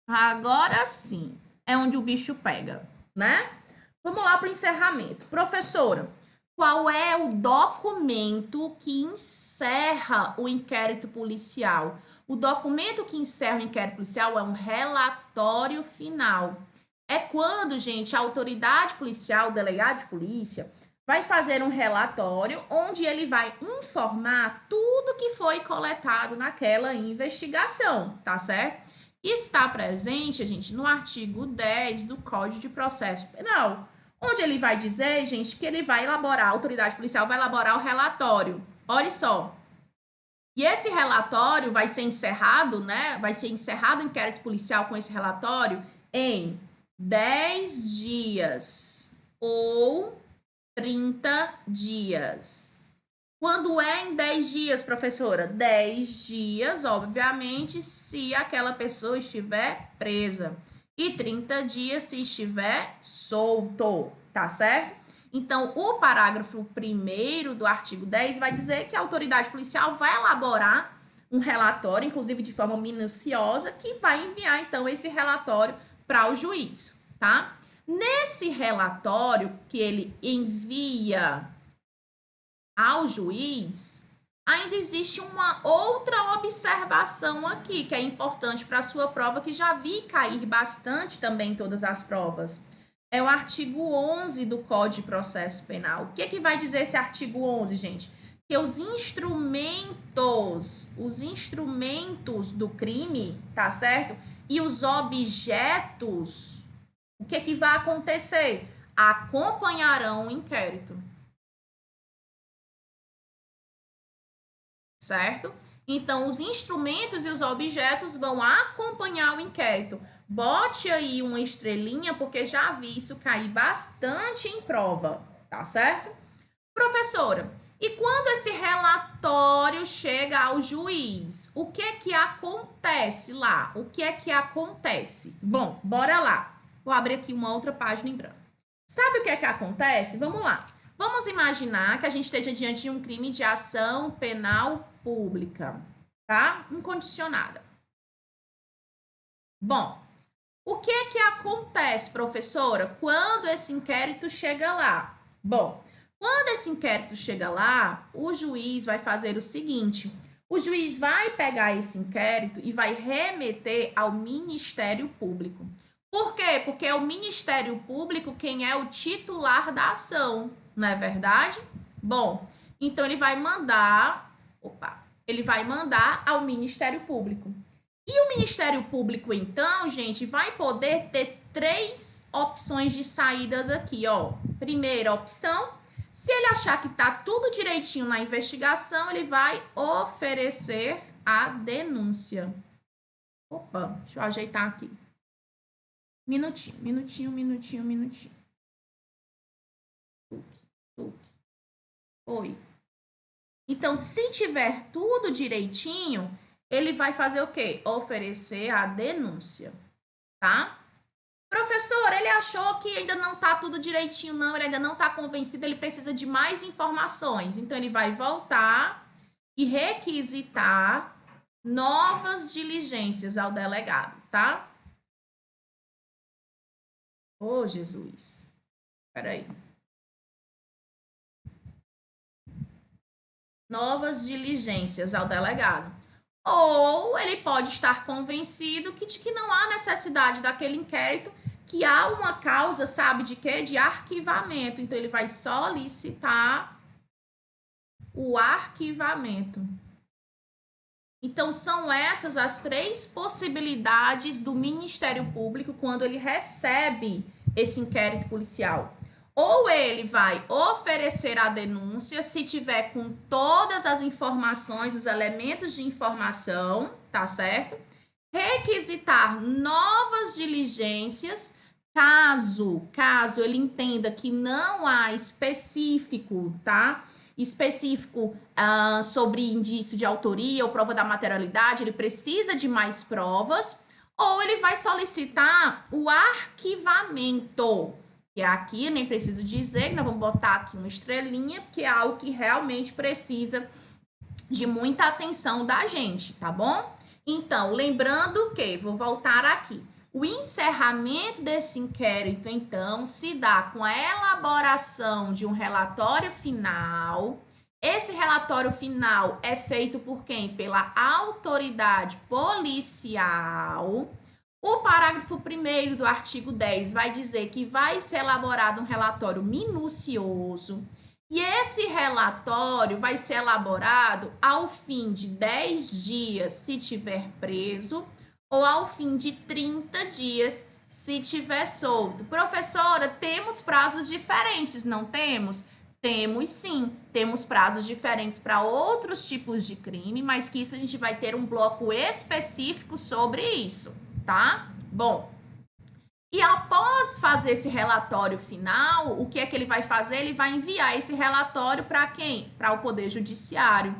Agora sim, é onde o bicho pega, né? Vamos lá para o encerramento. Professora, qual é o documento que encerra o inquérito policial? O documento que encerra o inquérito policial é um relatório final. É quando, gente, a autoridade policial, o delegado de polícia, vai fazer um relatório onde ele vai informar tudo que foi coletado naquela investigação, tá certo? Isso está presente, gente, no artigo 10 do Código de Processo Penal, onde ele vai dizer, gente, que ele vai elaborar, a autoridade policial vai elaborar o relatório. Olha só. E esse relatório vai ser encerrado, né? Vai ser encerrado o inquérito policial com esse relatório em 10 dias ou 30 dias. Quando é em 10 dias, professora? 10 dias, obviamente, se aquela pessoa estiver presa. E 30 dias se estiver solto, tá certo? Então, o parágrafo 1º do artigo 10 vai dizer que a autoridade policial vai elaborar um relatório, inclusive de forma minuciosa, que vai enviar, então, esse relatório para o juiz, tá? Nesse relatório que ele envia ao juiz, ainda existe uma outra observação aqui, que é importante para a sua prova, que já vi cair bastante também em todas as provas. É o artigo 11 do Código de Processo Penal. O que é que vai dizer esse artigo 11, gente? Que os instrumentos do crime, tá certo? E os objetos, o que é que vai acontecer? Acompanharão o inquérito. Certo? Então, os instrumentos e os objetos vão acompanhar o inquérito. Bote aí uma estrelinha, porque já vi isso cair bastante em prova, tá certo? Professora, e quando esse relatório chega ao juiz, o que é que acontece lá? O que é que acontece? Bom, bora lá. Vou abrir aqui uma outra página em branco. Sabe o que é que acontece? Vamos lá. Vamos imaginar que a gente esteja diante de um crime de ação penal pública, tá? Incondicionada. Bom, o que é que acontece, professora, quando esse inquérito chega lá? Bom, quando esse inquérito chega lá, o juiz vai fazer o seguinte: o juiz vai pegar esse inquérito e vai remeter ao Ministério Público. Por quê? Porque é o Ministério Público quem é o titular da ação, não é verdade? Bom, então ele vai mandar ao Ministério Público. E o Ministério Público, então, gente, vai poder ter 3 opções de saídas aqui, ó. Primeira opção, se ele achar que tá tudo direitinho na investigação, ele vai oferecer a denúncia. Opa, deixa eu ajeitar aqui. Minutinho. Oi. Então, se tiver tudo direitinho, ele vai fazer o quê? Oferecer a denúncia, tá? Professor, ele achou que ainda não tá tudo direitinho, não, ele ainda não tá convencido, ele precisa de mais informações. Então, ele vai voltar e requisitar novas diligências ao delegado, tá? Ô, Jesus. Peraí. Novas diligências ao delegado. Ou ele pode estar convencido de que não há necessidade daquele inquérito, que há uma causa, sabe de quê? De arquivamento. Então, ele vai solicitar o arquivamento. Então, são essas as 3 possibilidades do Ministério Público quando ele recebe esse inquérito policial. Ou ele vai oferecer a denúncia se tiver com todas as informações, os elementos de informação, tá certo? Requisitar novas diligências, caso ele entenda que não há específico, tá? específico sobre indício de autoria ou prova da materialidade, ele precisa de mais provas, ou ele vai solicitar o arquivamento, que aqui nem preciso dizer, nós vamos botar aqui uma estrelinha, que é algo que realmente precisa de muita atenção da gente, tá bom? Então, lembrando que, vou voltar aqui, o encerramento desse inquérito, então, se dá com a elaboração de um relatório final. Esse relatório final é feito por quem? Pela autoridade policial. O parágrafo 1º do artigo 10 vai dizer que vai ser elaborado um relatório minucioso. E esse relatório vai ser elaborado ao fim de 10 dias, se tiver preso, ou ao fim de 30 dias, se tiver solto. Professora, temos prazos diferentes, não temos? Temos sim, temos prazos diferentes para outros tipos de crime, mas que isso a gente vai ter um bloco específico sobre isso, tá? Bom, e após fazer esse relatório final, o que é que ele vai fazer? Ele vai enviar esse relatório para quem? Para o Poder Judiciário.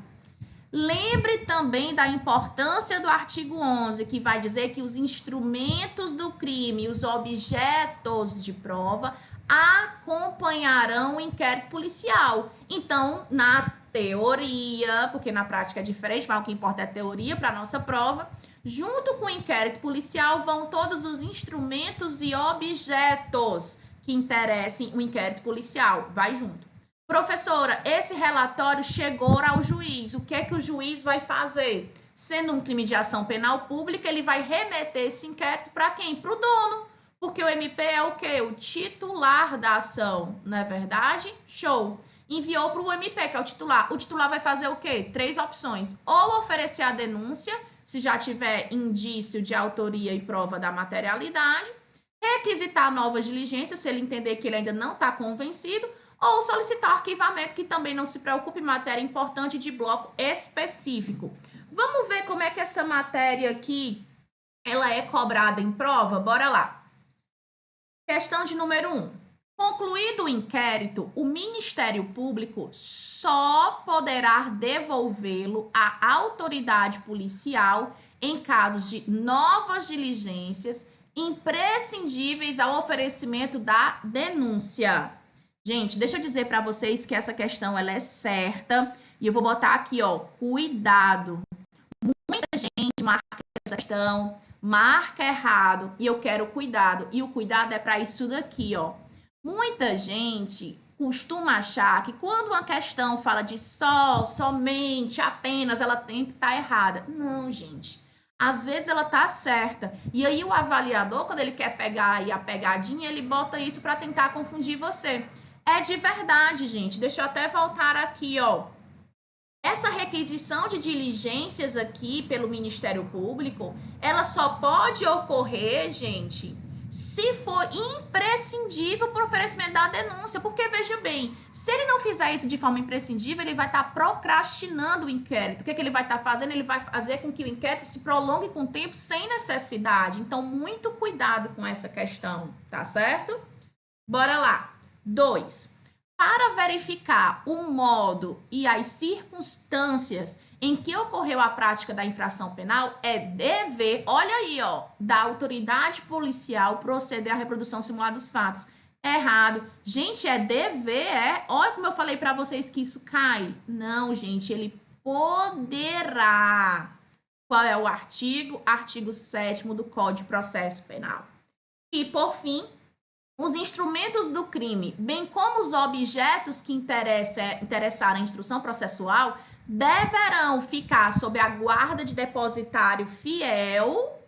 Lembre também da importância do artigo 11, que vai dizer que os instrumentos do crime, os objetos de prova, acompanharão o inquérito policial. Então, na teoria, porque na prática é diferente, mas o que importa é a teoria para a nossa prova, junto com o inquérito policial vão todos os instrumentos e objetos que interessem o inquérito policial. Vai junto. Professora, esse relatório chegou ao juiz. O que é que o juiz vai fazer? Sendo um crime de ação penal pública, ele vai remeter esse inquérito para quem? Para o dono. Porque o MP é o quê? O titular da ação, não é verdade? Show! Enviou para o MP, que é o titular. O titular vai fazer o quê? 3 opções. Ou oferecer a denúncia, se já tiver indício de autoria e prova da materialidade. Requisitar novas diligências, se ele entender que ele ainda não está convencido. Ou solicitar arquivamento, que também não se preocupe, matéria importante de bloco específico. Vamos ver como é que essa matéria aqui, ela é cobrada em prova? Bora lá. Questão de número 1. Concluído o inquérito, o Ministério Público só poderá devolvê-lo à autoridade policial em casos de novas diligências imprescindíveis ao oferecimento da denúncia. Gente, deixa eu dizer para vocês que essa questão ela é certa e eu vou botar aqui, ó, cuidado. Muita gente marca essa questão, marca errado e eu quero cuidado. E o cuidado é para isso daqui, ó. Muita gente costuma achar que quando uma questão fala de só, somente, apenas, ela tem que estar errada. Não, gente. Às vezes ela tá certa. E aí o avaliador, quando ele quer pegar aí a pegadinha, ele bota isso para tentar confundir você. É de verdade, gente. Deixa eu até voltar aqui, ó. Essa requisição de diligências aqui pelo Ministério Público, ela só pode ocorrer, gente, se for imprescindível para o oferecimento da denúncia. Porque, veja bem, se ele não fizer isso de forma imprescindível, ele vai estar procrastinando o inquérito. O que é que ele vai estar fazendo? Ele vai fazer com que o inquérito se prolongue com o tempo sem necessidade. Então, muito cuidado com essa questão, tá certo? Bora lá. 2. Para verificar o modo e as circunstâncias em que ocorreu a prática da infração penal, é dever, olha aí, ó, da autoridade policial proceder à reprodução simulada dos fatos. Errado. Gente, é dever, é? Olha como eu falei para vocês que isso cai. Não, gente, ele poderá. Qual é o artigo? Artigo 7º do Código de Processo Penal. E, por fim, os instrumentos do crime, bem como os objetos que interessarem a instrução processual, deverão ficar sob a guarda de depositário fiel,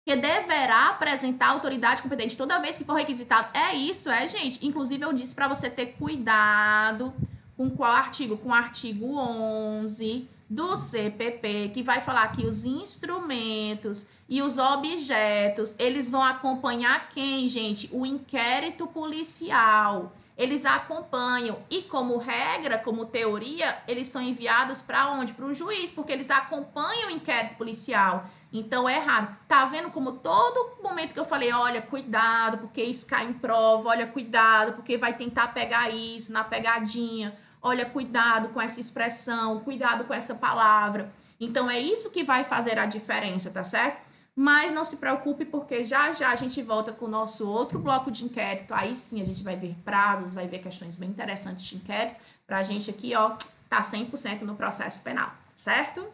que deverá apresentar a autoridade competente toda vez que for requisitado. É isso, gente? Inclusive, eu disse para você ter cuidado com qual artigo? Com o artigo 11 do CPP, que vai falar que os instrumentos e os objetos, eles vão acompanhar quem, gente? O inquérito policial. Eles acompanham e, como regra, como teoria, eles são enviados para onde? Para o juiz, porque eles acompanham o inquérito policial. Então, é errado. Tá vendo como todo momento que eu falei, olha, cuidado, porque isso cai em prova, olha, cuidado, porque vai tentar pegar isso na pegadinha. olha, cuidado com essa expressão, cuidado com essa palavra. Então, é isso que vai fazer a diferença, tá certo? Mas não se preocupe, porque já já a gente volta com o nosso outro bloco de inquérito. Aí sim a gente vai ver prazos, vai ver questões bem interessantes de inquérito, pra gente aqui, ó, tá 100% no processo penal, certo?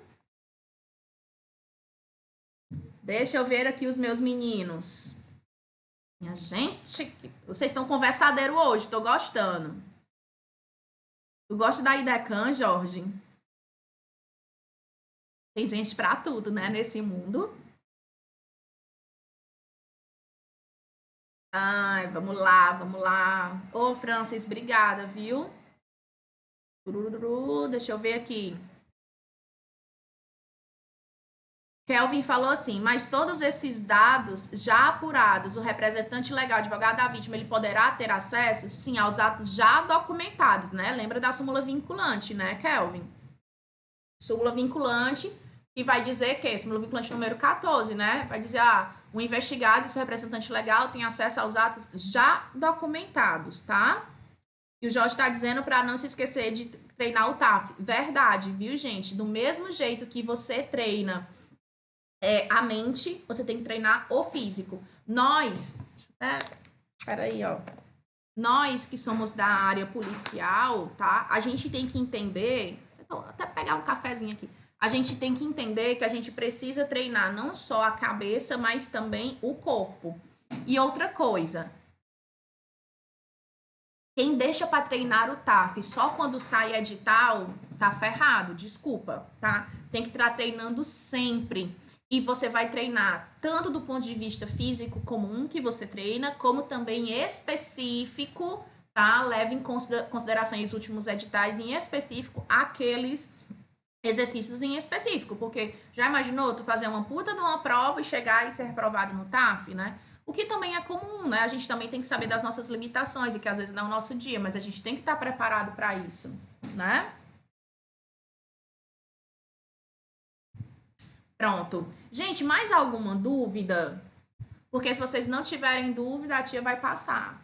Deixa eu ver aqui os meus meninos. Minha gente, vocês estão conversadeiro hoje, tô gostando. Tu gosta da IDECAN, Jorge? Tem gente pra tudo, né, nesse mundo. Ai, vamos lá, vamos lá. Ô, Francis, obrigada, viu? Turururu, deixa eu ver aqui. Kelvin falou assim, mas todos esses dados já apurados, o representante legal, advogado da vítima, ele poderá ter acesso, sim, aos atos já documentados, né? Lembra da súmula vinculante, né, Kelvin? Súmula vinculante, que vai dizer que, súmula vinculante número 14, né? Vai dizer, o investigado e seu representante legal tem acesso aos atos já documentados, tá? E o Jorge está dizendo para não se esquecer de treinar o TAF. Verdade, viu, gente? Do mesmo jeito que você treina a mente, você tem que treinar o físico. Nós, peraí, ó. Nós que somos da área policial, tá? A gente tem que entender. Vou até pegar um cafezinho aqui. A gente tem que entender que a gente precisa treinar não só a cabeça, mas também o corpo. E outra coisa, quem deixa para treinar o TAF só quando sai edital, tá ferrado, desculpa, tá? Tem que estar treinando sempre. E você vai treinar tanto do ponto de vista físico comum que você treina, como também específico, tá? Leve em consideração os últimos editais, em específico, aqueles exercícios em específico, porque já imaginou tu fazer uma puta de uma prova e chegar e ser reprovado no TAF, né? O que também é comum, né? A gente também tem que saber das nossas limitações e que às vezes não é o nosso dia, mas a gente tem que estar preparado para isso, né? Pronto. Gente, mais alguma dúvida? Porque se vocês não tiverem dúvida, a tia vai passar.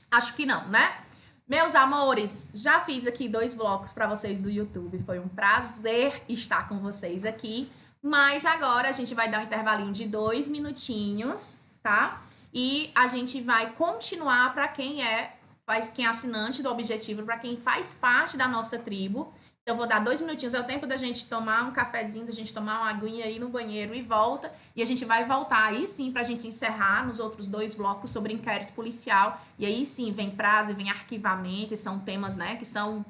Acho que não, né? Meus amores, já fiz aqui 2 blocos para vocês do YouTube. Foi um prazer estar com vocês aqui. Mas agora a gente vai dar um intervalinho de 2 minutinhos, tá? E a gente vai continuar para quem é assinante do Objetivo, para quem faz parte da nossa tribo. Então, eu vou dar 2 minutinhos, é o tempo da gente tomar um cafezinho, da gente tomar uma aguinha aí no banheiro e volta. E a gente vai voltar aí sim para a gente encerrar nos outros 2 blocos sobre inquérito policial. E aí sim vem prazo e vem arquivamento, e são temas, né, que são,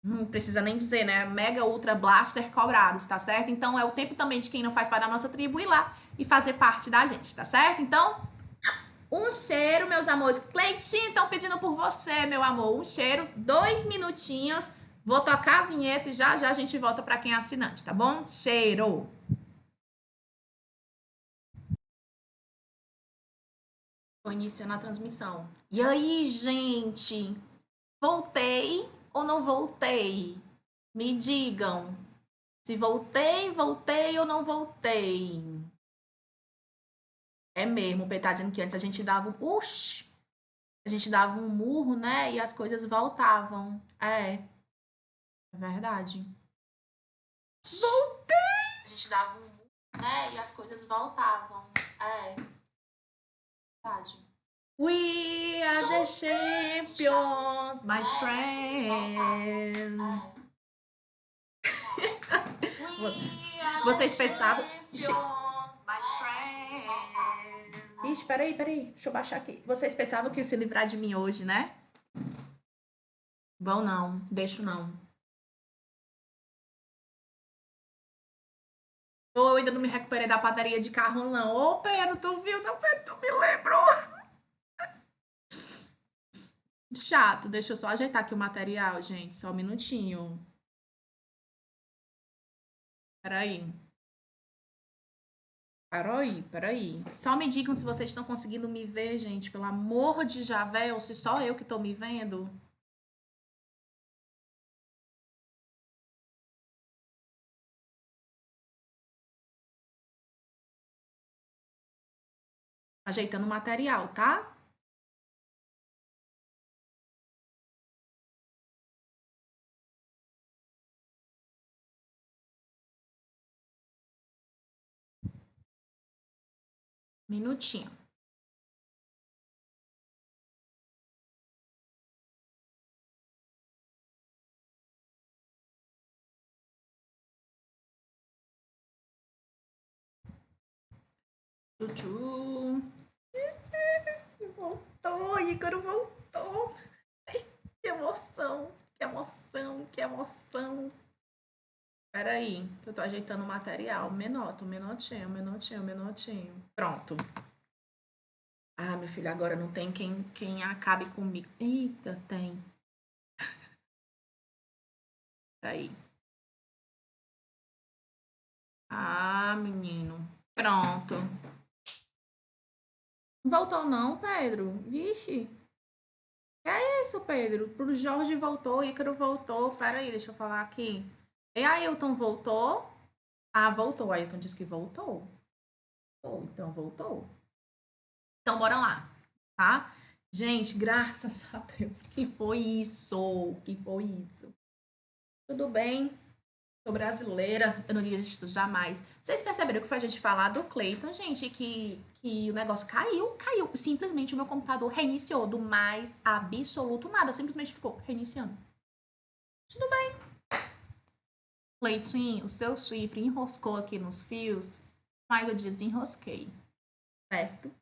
não precisa nem dizer, né, mega ultra blaster cobrados, tá certo? Então é o tempo também de quem não faz parte da nossa tribo ir lá e fazer parte da gente, tá certo? Então, um cheiro, meus amores. Cleitinho, estão pedindo por você, meu amor. Um cheiro, 2 minutinhos. Vou tocar a vinheta e já já a gente volta para quem é assinante, tá bom? Cheiro! Tô iniciando a transmissão. E aí, gente? Voltei ou não voltei? Me digam. Se voltei ou não voltei. É mesmo, o P tá dizendo que antes a gente dava um. Uxi! A gente dava um murro, né? E as coisas voltavam. É verdade. Voltei! A gente dava um murro, né? E as coisas voltavam. É verdade. We are the champions, my friend. Vocês pensavam. Ixi, peraí, deixa eu baixar aqui. Vocês pensavam que ia se livrar de mim hoje, né? Vão não, deixo não. Eu ainda não me recuperei da padaria de carro, não. Ô, Pedro, tu viu? Não, Pedro, tu me lembrou. Chato, deixa eu só ajeitar aqui o material, gente. Só um minutinho. Peraí. Peraí. Só me digam se vocês estão conseguindo me ver, gente. Pelo amor de Javé, ou se só eu que tô me vendo. Ajeitando o material, tá? Minutinho. Tchutchu. Voltou, Ícaro voltou. Que emoção, que emoção, que emoção. Peraí, que eu tô ajeitando o material. Um minutinho. Pronto. Ah, meu filho, agora não tem quem acabe comigo. Eita, tem. Peraí. Ah, menino. Pronto. Não voltou não, Pedro? Vixe. Que é isso, Pedro? Pro Jorge voltou, Ícaro voltou. Peraí, deixa eu falar aqui. E Ailton voltou? Ah, voltou. Ailton disse que voltou. Então voltou. Então bora lá, tá? Gente, graças a Deus. Que foi isso? Que foi isso? Tudo bem? Sou brasileira, eu não desisto jamais. Vocês perceberam que foi a gente falar do Cleiton, gente, que o negócio caiu. Simplesmente o meu computador reiniciou do mais absoluto nada. Simplesmente ficou reiniciando. Tudo bem. Cleiton, o seu chifre enroscou aqui nos fios, mas eu desenrosquei. Certo?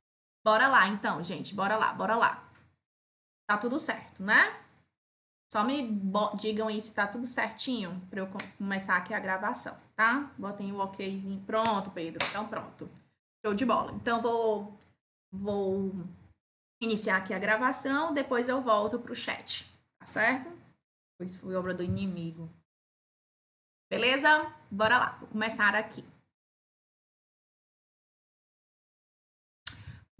Bora lá, então, gente. Bora lá. Tá tudo certo, né? Só me digam aí se tá tudo certinho pra eu começar aqui a gravação, tá? Botem o okzinho. Pronto, Pedro. Então, pronto. Show de bola. Então, vou iniciar aqui a gravação, depois eu volto pro chat, tá certo? Pois foi obra do inimigo. Beleza? Bora lá. Vou começar aqui.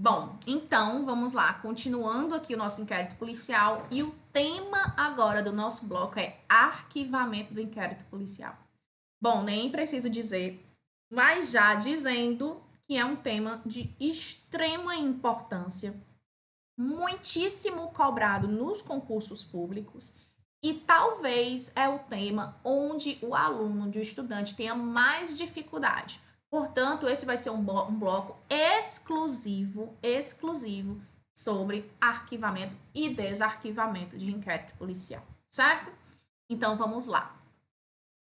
Bom, então vamos lá, continuando aqui o nosso inquérito policial e o tema agora do nosso bloco é arquivamento do inquérito policial. Bom, nem preciso dizer, mas já dizendo que é um tema de extrema importância, muitíssimo cobrado nos concursos públicos e talvez é o tema onde o aluno, onde o estudante tenha mais dificuldade. Portanto, esse vai ser um bloco exclusivo sobre arquivamento e desarquivamento de inquérito policial, certo? Então, vamos lá.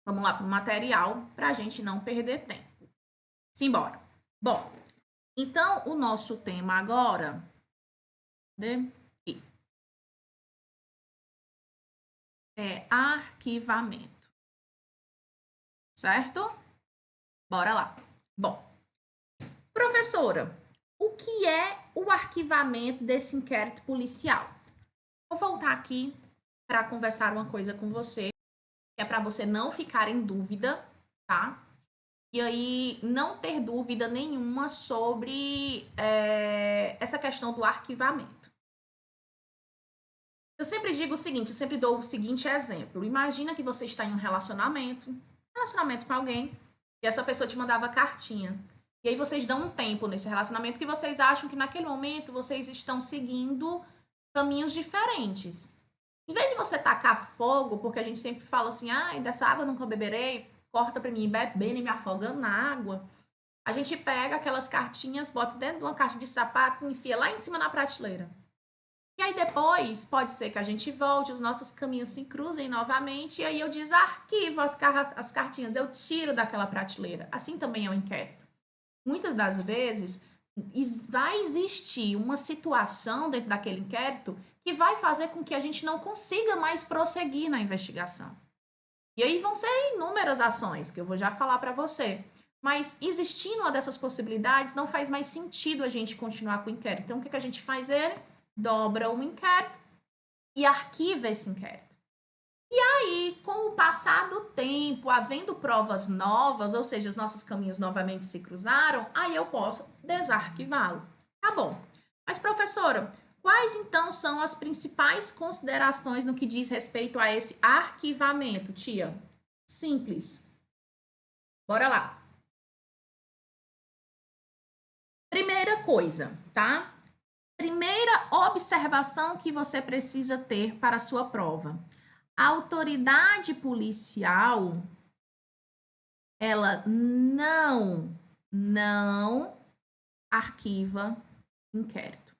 Vamos lá para o material para a gente não perder tempo. Simbora. Bom, então o nosso tema agora é arquivamento, certo? Bora lá. Bom, professora, o que é o arquivamento desse inquérito policial? Vou voltar aqui para conversar uma coisa com você, que é para você não ficar em dúvida, tá? E aí não ter dúvida nenhuma sobre essa questão do arquivamento. Eu sempre digo o seguinte, eu sempre dou o seguinte exemplo. Imagina que você está em um relacionamento com alguém, e essa pessoa te mandava cartinha. E aí vocês dão um tempo nesse relacionamento que vocês acham que naquele momento vocês estão seguindo caminhos diferentes. Em vez de você tacar fogo, porque a gente sempre fala assim, ai, dessa água eu nunca beberei, corta pra mim bebendo e me afogando na água. A gente pega aquelas cartinhas, bota dentro de uma caixa de sapato e enfia lá em cima na prateleira. E aí depois pode ser que a gente volte, os nossos caminhos se cruzem novamente, e aí eu desarquivo as cartinhas, eu tiro daquela prateleira. Assim também é o inquérito. Muitas das vezes vai existir uma situação dentro daquele inquérito que vai fazer com que a gente não consiga mais prosseguir na investigação. E aí vão ser inúmeras ações que eu vou já falar para você. Mas existindo uma dessas possibilidades, não faz mais sentido a gente continuar com o inquérito. Então, o que a gente faz? Ele dobra o inquérito e arquiva esse inquérito. E aí, com o passar do tempo, havendo provas novas, ou seja, os nossos caminhos novamente se cruzaram, aí eu posso desarquivá-lo. Tá bom. Mas, professora, quais então são as principais considerações no que diz respeito a esse arquivamento, tia? Simples. Bora lá. Primeira coisa, tá? Primeira observação que você precisa ter para a sua prova. A autoridade policial, ela não arquiva inquérito,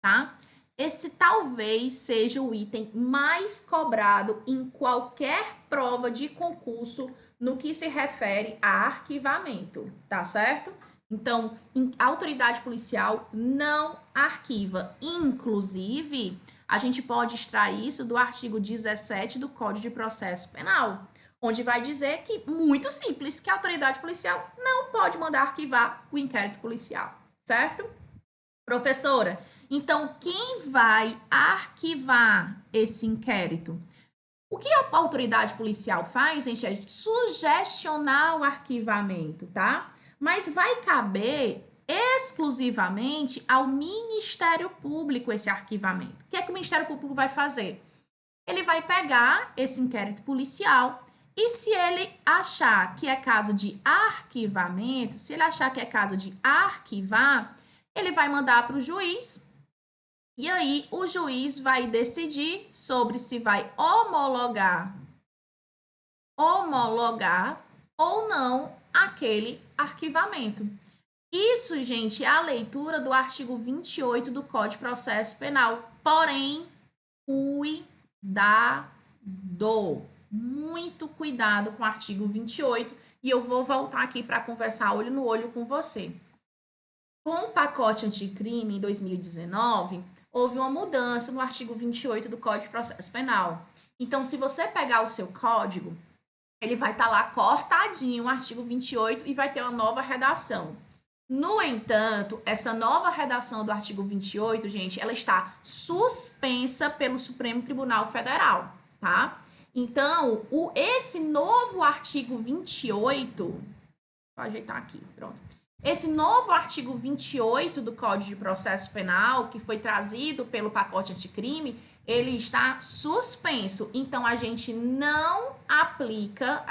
tá? Esse talvez seja o item mais cobrado em qualquer prova de concurso no que se refere a arquivamento, tá certo? Então, a autoridade policial não arquiva. Inclusive, a gente pode extrair isso do artigo 17 do Código de Processo Penal, onde vai dizer que, muito simples, que a autoridade policial não pode mandar arquivar o inquérito policial, certo? Professora, então quem vai arquivar esse inquérito? O que a autoridade policial faz, gente, é sugestionar o arquivamento, tá? Mas vai caber exclusivamente ao Ministério Público esse arquivamento. O que é que o Ministério Público vai fazer? Ele vai pegar esse inquérito policial e se ele achar que é caso de arquivamento, se ele achar que é caso de arquivar, ele vai mandar para o juiz. E aí, o juiz vai decidir sobre se vai homologar ou não aquele arquivamento. Isso, gente, é a leitura do artigo 28 do Código de Processo Penal. Porém, cuidado. Muito cuidado com o artigo 28. E eu vou voltar aqui para conversar olho no olho com você. Com o pacote anticrime em 2019, houve uma mudança no artigo 28 do Código de Processo Penal. Então, se você pegar o seu código, ele vai estar lá cortadinho, o artigo 28, e vai ter uma nova redação. No entanto, essa nova redação do artigo 28, gente, ela está suspensa pelo Supremo Tribunal Federal, tá? Então, esse novo artigo 28, vou ajeitar aqui, pronto. Esse novo artigo 28 do Código de Processo Penal, que foi trazido pelo pacote anticrime, ele está suspenso. Então, a gente não aplica,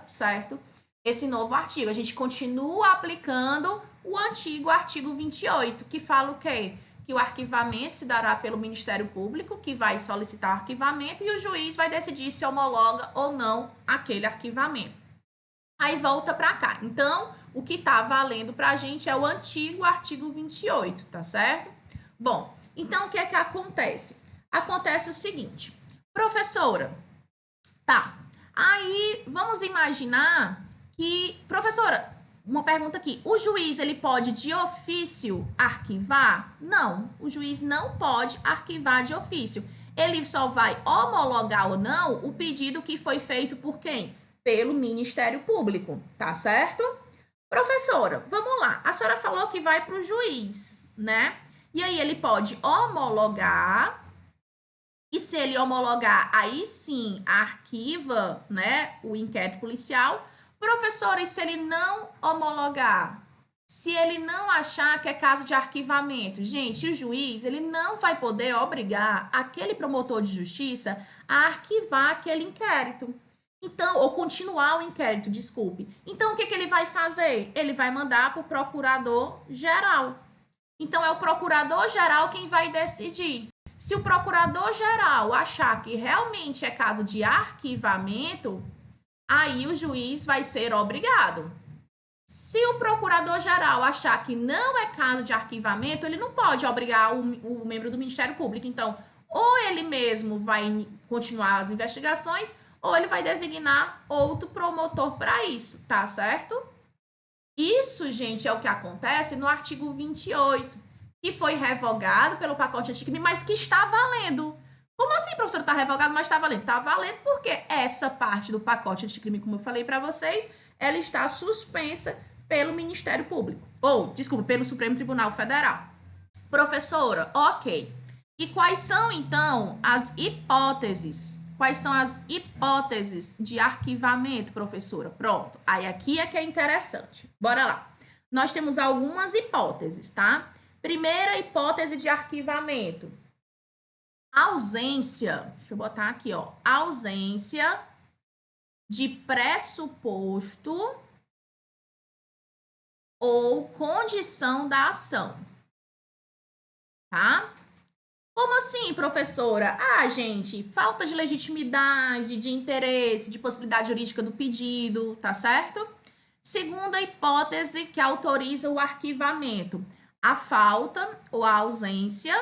certo? Esse novo artigo. A gente continua aplicando o antigo artigo 28, que fala o quê? Que o arquivamento se dará pelo Ministério Público, que vai solicitar o arquivamento, e o juiz vai decidir se homologa ou não aquele arquivamento. Aí volta para cá. Então, o que tá valendo pra gente é o antigo artigo 28, tá certo? Bom, então o que é que acontece? Acontece o seguinte, professora, tá, aí vamos imaginar que, professora, uma pergunta aqui, o juiz, ele pode de ofício arquivar? Não, o juiz não pode arquivar de ofício. Ele só vai homologar ou não o pedido que foi feito por quem? Pelo Ministério Público, tá certo? Professora, vamos lá. A senhora falou que vai para o juiz, né? E aí ele pode homologar. E se ele homologar, aí sim arquiva, né, o inquérito policial. Professora, e se ele não homologar? Se ele não achar que é caso de arquivamento? Gente, o juiz, ele não vai poder obrigar aquele promotor de justiça a arquivar aquele inquérito. Então, ou continuar o inquérito, desculpe. Então, o que ele vai fazer? Ele vai mandar para o procurador-geral. Então, é o procurador-geral quem vai decidir. Se o procurador-geral achar que realmente é caso de arquivamento, aí o juiz vai ser obrigado. Se o procurador-geral achar que não é caso de arquivamento, ele não pode obrigar o membro do Ministério Público. Então, ou ele mesmo vai continuar as investigações, ou ele vai designar outro promotor para isso, tá certo? Isso, gente, é o que acontece no artigo 28, que foi revogado pelo pacote anticrime, mas que está valendo. Como assim, professor, está revogado, mas está valendo? Está valendo porque essa parte do pacote anticrime, como eu falei para vocês, ela está suspensa pelo Ministério Público. Ou, desculpa, pelo Supremo Tribunal Federal. Professora, ok. E quais são, então, as hipóteses? Quais são as hipóteses de arquivamento, professora? Pronto. Aí aqui é que é interessante. Bora lá. Nós temos algumas hipóteses, tá? Primeira hipótese de arquivamento. Ausência. Deixa eu botar aqui, ó. Ausência de pressuposto ou condição da ação. Tá? Como assim, professora? Ah, gente, falta de legitimidade, de interesse, de possibilidade jurídica do pedido, tá certo? Segunda hipótese que autoriza o arquivamento, a falta ou a ausência,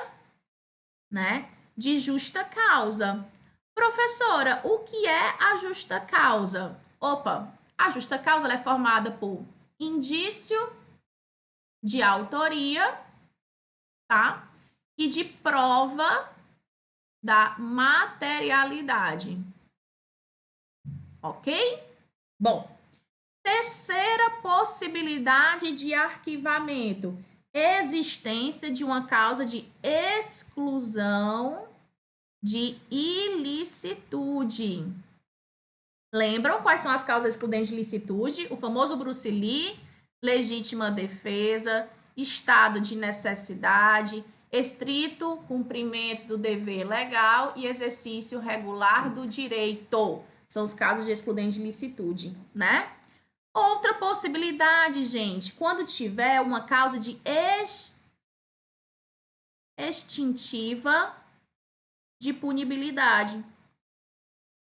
né, de justa causa. Professora, o que é a justa causa? Opa, a justa causa ela é formada por indício de autoria, tá? E de prova da materialidade. Ok? Bom, terceira possibilidade de arquivamento: existência de uma causa de exclusão de ilicitude. Lembram quais são as causas excludentes de ilicitude? O famoso Bruce Lee, legítima defesa, estado de necessidade, estrito cumprimento do dever legal e exercício regular do direito. São os casos de excludente de ilicitude, né? Outra possibilidade, gente, quando tiver uma causa de extintiva de punibilidade.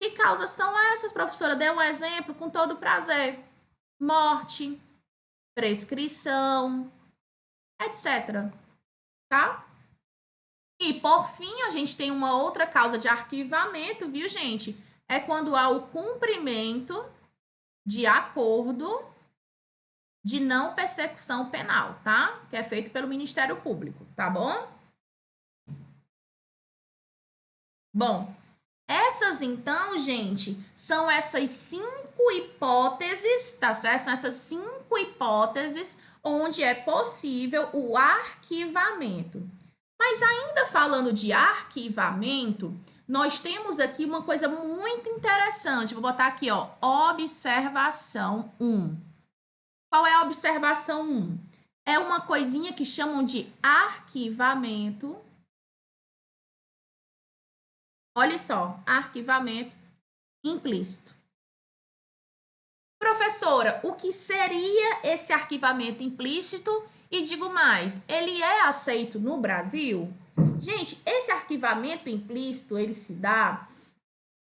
Que causas são essas, professora? Dê um exemplo com todo prazer. Morte, prescrição, etc. Tá? E, por fim, a gente tem uma outra causa de arquivamento, viu, gente? É quando há o cumprimento de acordo de não persecução penal, tá? Que é feito pelo Ministério Público, tá bom? Bom, essas então, gente, são essas 5 hipóteses, tá certo? São essas 5 hipóteses onde é possível o arquivamento. Mas ainda falando de arquivamento, nós temos aqui uma coisa muito interessante. Vou botar aqui, ó, observação 1. Qual é a observação 1? É uma coisinha que chamam de arquivamento. Olha só, arquivamento implícito. Professora, o que seria esse arquivamento implícito? E digo mais, ele é aceito no Brasil? Gente, esse arquivamento implícito, ele se dá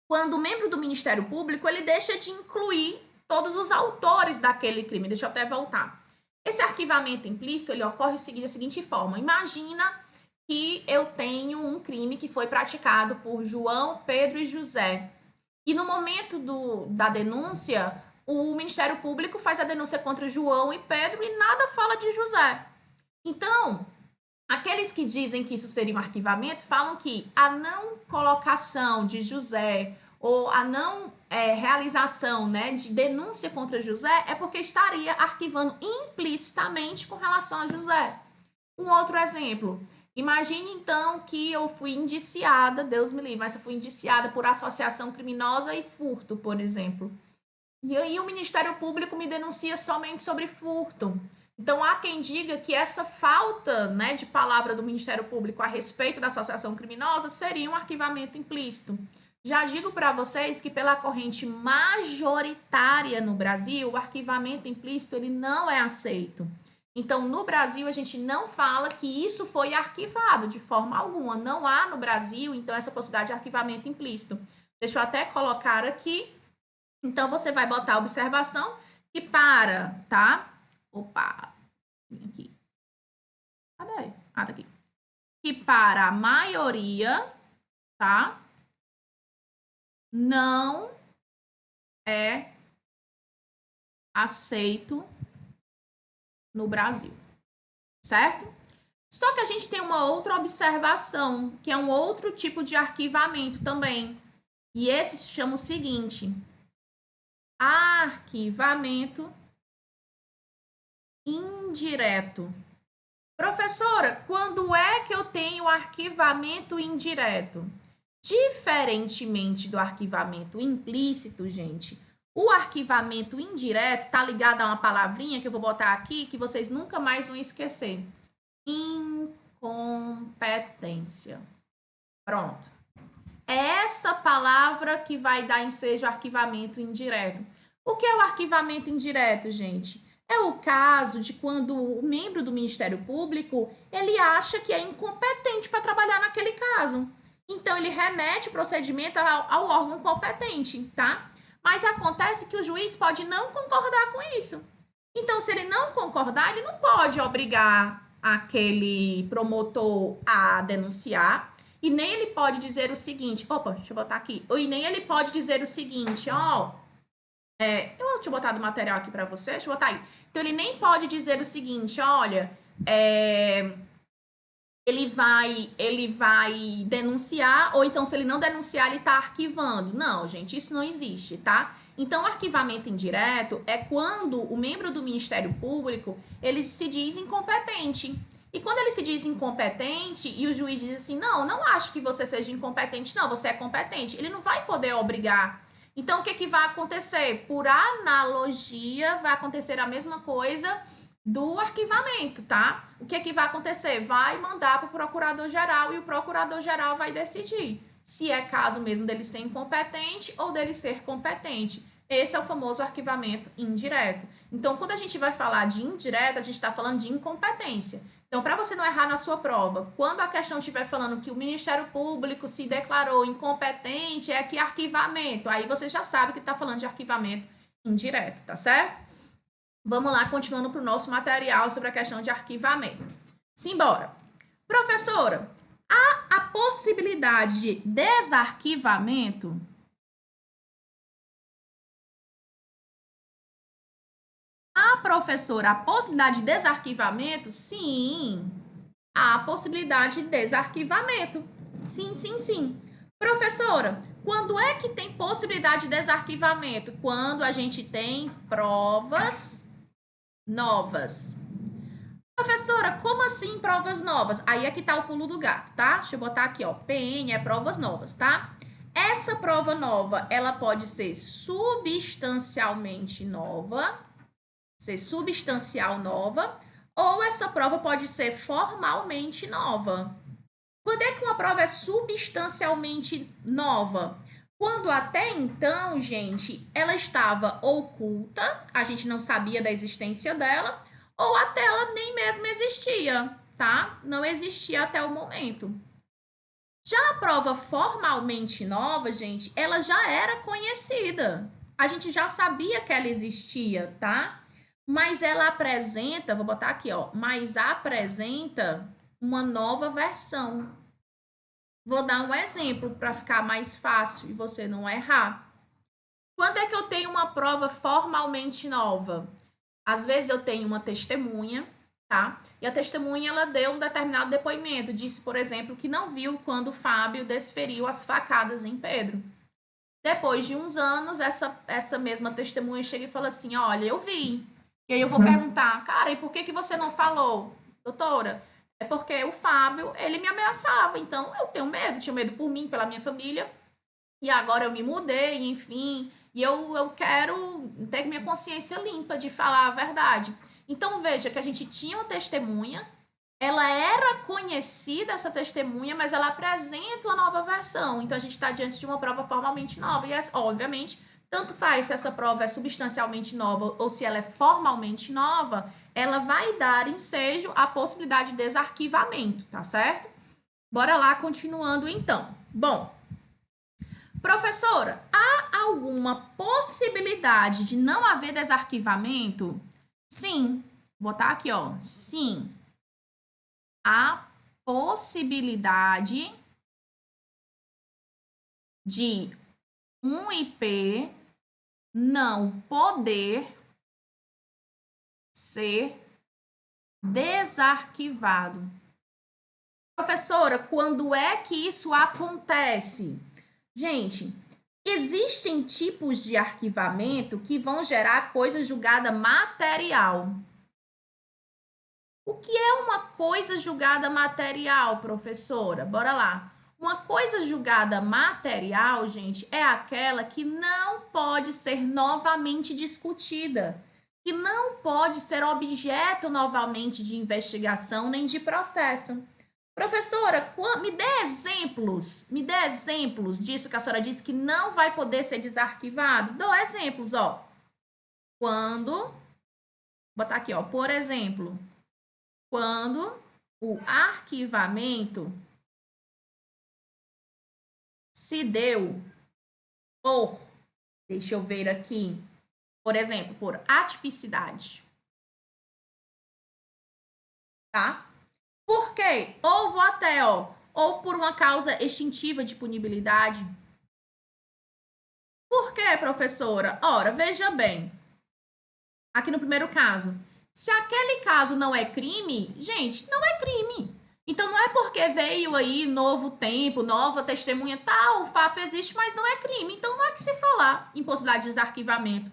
quando o membro do Ministério Público, ele deixa de incluir todos os autores daquele crime. Deixa eu até voltar. Esse arquivamento implícito, ele ocorre da seguinte forma. Imagina que eu tenho um crime que foi praticado por João, Pedro e José. E no momento da denúncia, o Ministério Público faz a denúncia contra João e Pedro e nada fala de José. Então, aqueles que dizem que isso seria um arquivamento falam que a não colocação de José ou a não realização, né, de denúncia contra José é porque estaria arquivando implicitamente com relação a José. Um outro exemplo. Imagine, então, que eu fui indiciada, Deus me livre, mas eu fui indiciada por associação criminosa e furto, por exemplo. E aí o Ministério Público me denuncia somente sobre furto. Então, há quem diga que essa falta, né, de palavra do Ministério Público a respeito da associação criminosa seria um arquivamento implícito. Já digo para vocês que pela corrente majoritária no Brasil, o arquivamento implícito ele não é aceito. Então, no Brasil, a gente não fala que isso foi arquivado de forma alguma. Não há no Brasil, então, essa possibilidade de arquivamento implícito. Deixa eu até colocar aqui. Então, você vai botar a observação que para, tá? Opa, vem aqui. Cadê? Ah, tá aqui. Que para a maioria, tá? Não é aceito no Brasil, certo? Só que a gente tem uma outra observação, que é um outro tipo de arquivamento também. E esse se chama o seguinte: arquivamento indireto. Professora, quando é que eu tenho arquivamento indireto? Diferentemente do arquivamento implícito, gente, o arquivamento indireto tá ligado a uma palavrinha que eu vou botar aqui que vocês nunca mais vão esquecer. Incompetência. Pronto. É essa palavra que vai dar ensejo ao arquivamento indireto. O que é o arquivamento indireto, gente? É o caso de quando o membro do Ministério Público, ele acha que é incompetente para trabalhar naquele caso. Então, ele remete o procedimento ao órgão competente, tá? Mas acontece que o juiz pode não concordar com isso. Então, se ele não concordar, ele não pode obrigar aquele promotor a denunciar. E nem ele pode dizer o seguinte, opa, deixa eu botar aqui. E nem ele pode dizer o seguinte, ó, eu tinha botado o material aqui para você, deixa eu botar aí. Então, ele nem pode dizer o seguinte, olha, ele vai denunciar, ou então, se ele não denunciar, ele está arquivando. Não, gente, isso não existe, tá? Então, o arquivamento indireto é quando o membro do Ministério Público, ele se diz incompetente. E quando ele se diz incompetente e o juiz diz assim, não acho que você seja incompetente, não, você é competente, ele não vai poder obrigar. Então, o que vai acontecer? Por analogia, vai acontecer a mesma coisa do arquivamento, tá? O que vai acontecer? Vai mandar para o procurador-geral e o procurador-geral vai decidir se é caso mesmo dele ser incompetente ou dele ser competente. Esse é o famoso arquivamento indireto. Então, quando a gente vai falar de indireto, a gente está falando de incompetência. Então, para você não errar na sua prova, quando a questão estiver falando que o Ministério Público se declarou incompetente, é que arquivamento. Aí você já sabe que está falando de arquivamento indireto, tá certo? Vamos lá, continuando para o nosso material sobre a questão de arquivamento. Simbora. Professora, há a possibilidade de desarquivamento? Professora, a possibilidade de desarquivamento? Sim, há a possibilidade de desarquivamento. Sim, sim, sim. Professora, quando é que tem possibilidade de desarquivamento? Quando a gente tem provas novas. Professora, como assim provas novas? Aí é que tá o pulo do gato, tá? Deixa eu botar aqui, ó. PN é provas novas, tá? Essa prova nova, ela pode ser substancialmente nova, ser substancial nova, ou essa prova pode ser formalmente nova. Quando é que uma prova é substancialmente nova? Quando até então, gente, ela estava oculta, a gente não sabia da existência dela, ou até ela nem mesmo existia, tá? Não existia até o momento. Já a prova formalmente nova, gente, ela já era conhecida. A gente já sabia que ela existia, tá? Mas ela apresenta, vou botar aqui, ó, mas apresenta uma nova versão. Vou dar um exemplo para ficar mais fácil e você não errar. Quando é que eu tenho uma prova formalmente nova? Às vezes eu tenho uma testemunha, tá? E a testemunha ela deu um determinado depoimento, disse, por exemplo, que não viu quando o Fábio desferiu as facadas em Pedro. Depois de uns anos, essa mesma testemunha chega e fala assim: olha, eu vi. E aí eu vou perguntar, cara, e por que você não falou? Doutora, é porque o Fábio, ele me ameaçava, então eu tenho medo, tinha medo por mim, pela minha família, e agora eu me mudei, enfim, e eu quero ter minha consciência limpa de falar a verdade. Então veja que a gente tinha uma testemunha, ela era conhecida, essa testemunha, mas ela apresenta uma nova versão. Então, a gente está diante de uma prova formalmente nova. E, obviamente, tanto faz se essa prova é substancialmente nova ou se ela é formalmente nova, ela vai dar ensejo à possibilidade de desarquivamento, tá certo? Bora lá, continuando então. Bom, professora, há alguma possibilidade de não haver desarquivamento? Sim. Vou botar aqui, ó. Sim. A possibilidade de um IP não poder ser desarquivado. Professora, quando é que isso acontece? Gente, existem tipos de arquivamento que vão gerar coisa julgada material. O que é uma coisa julgada material, professora? Bora lá. Uma coisa julgada material, gente, é aquela que não pode ser novamente discutida, que não pode ser objeto novamente de investigação nem de processo. Professora, me dê exemplos disso que a senhora disse que não vai poder ser desarquivado. Dou exemplos, ó. Quando, vou botar aqui, ó, por exemplo, quando o arquivamento se deu por, deixa eu ver aqui, por exemplo, por atipicidade. tá? Por quê? Ou vou até, ó, ou por uma causa extintiva de punibilidade. Por quê, professora? Ora, veja bem. Aqui no primeiro caso, se aquele caso não é crime, gente, não é crime. Então não é porque veio aí novo tempo, nova testemunha, tal, o fato existe, mas não é crime. Então não há que se falar em possibilidade de desarquivamento.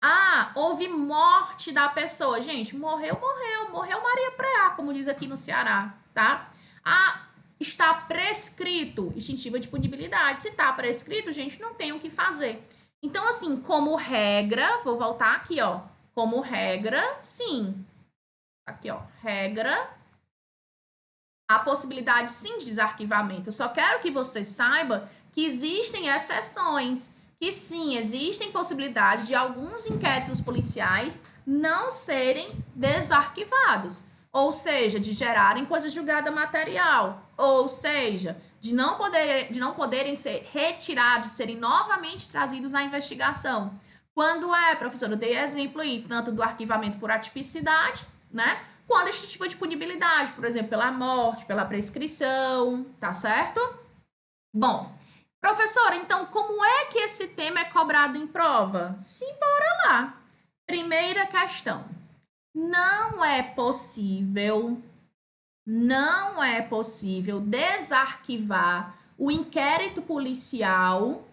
Ah, houve morte da pessoa. Gente, morreu Maria Preá, como diz aqui no Ceará, tá? Ah, está prescrito, extintiva de punibilidade. Se está prescrito, gente, não tem o que fazer. Então, assim, como regra, vou voltar aqui, ó. Como regra, sim. Aqui, ó, regra, a possibilidade, sim, de desarquivamento. Eu só quero que você saiba que existem exceções, que sim, existem possibilidades de alguns inquéritos policiais não serem desarquivados, ou seja, de gerarem coisa julgada material, ou seja, de não poderem ser retirados, serem novamente trazidos à investigação. Quando é, professora, eu dei exemplo aí, tanto do arquivamento por atipicidade, né? Quando extintiva de punibilidade, por exemplo, pela morte, pela prescrição, tá certo? Bom, professora, então como é que esse tema é cobrado em prova? Simbora lá. Primeira questão. Não é possível desarquivar o inquérito policial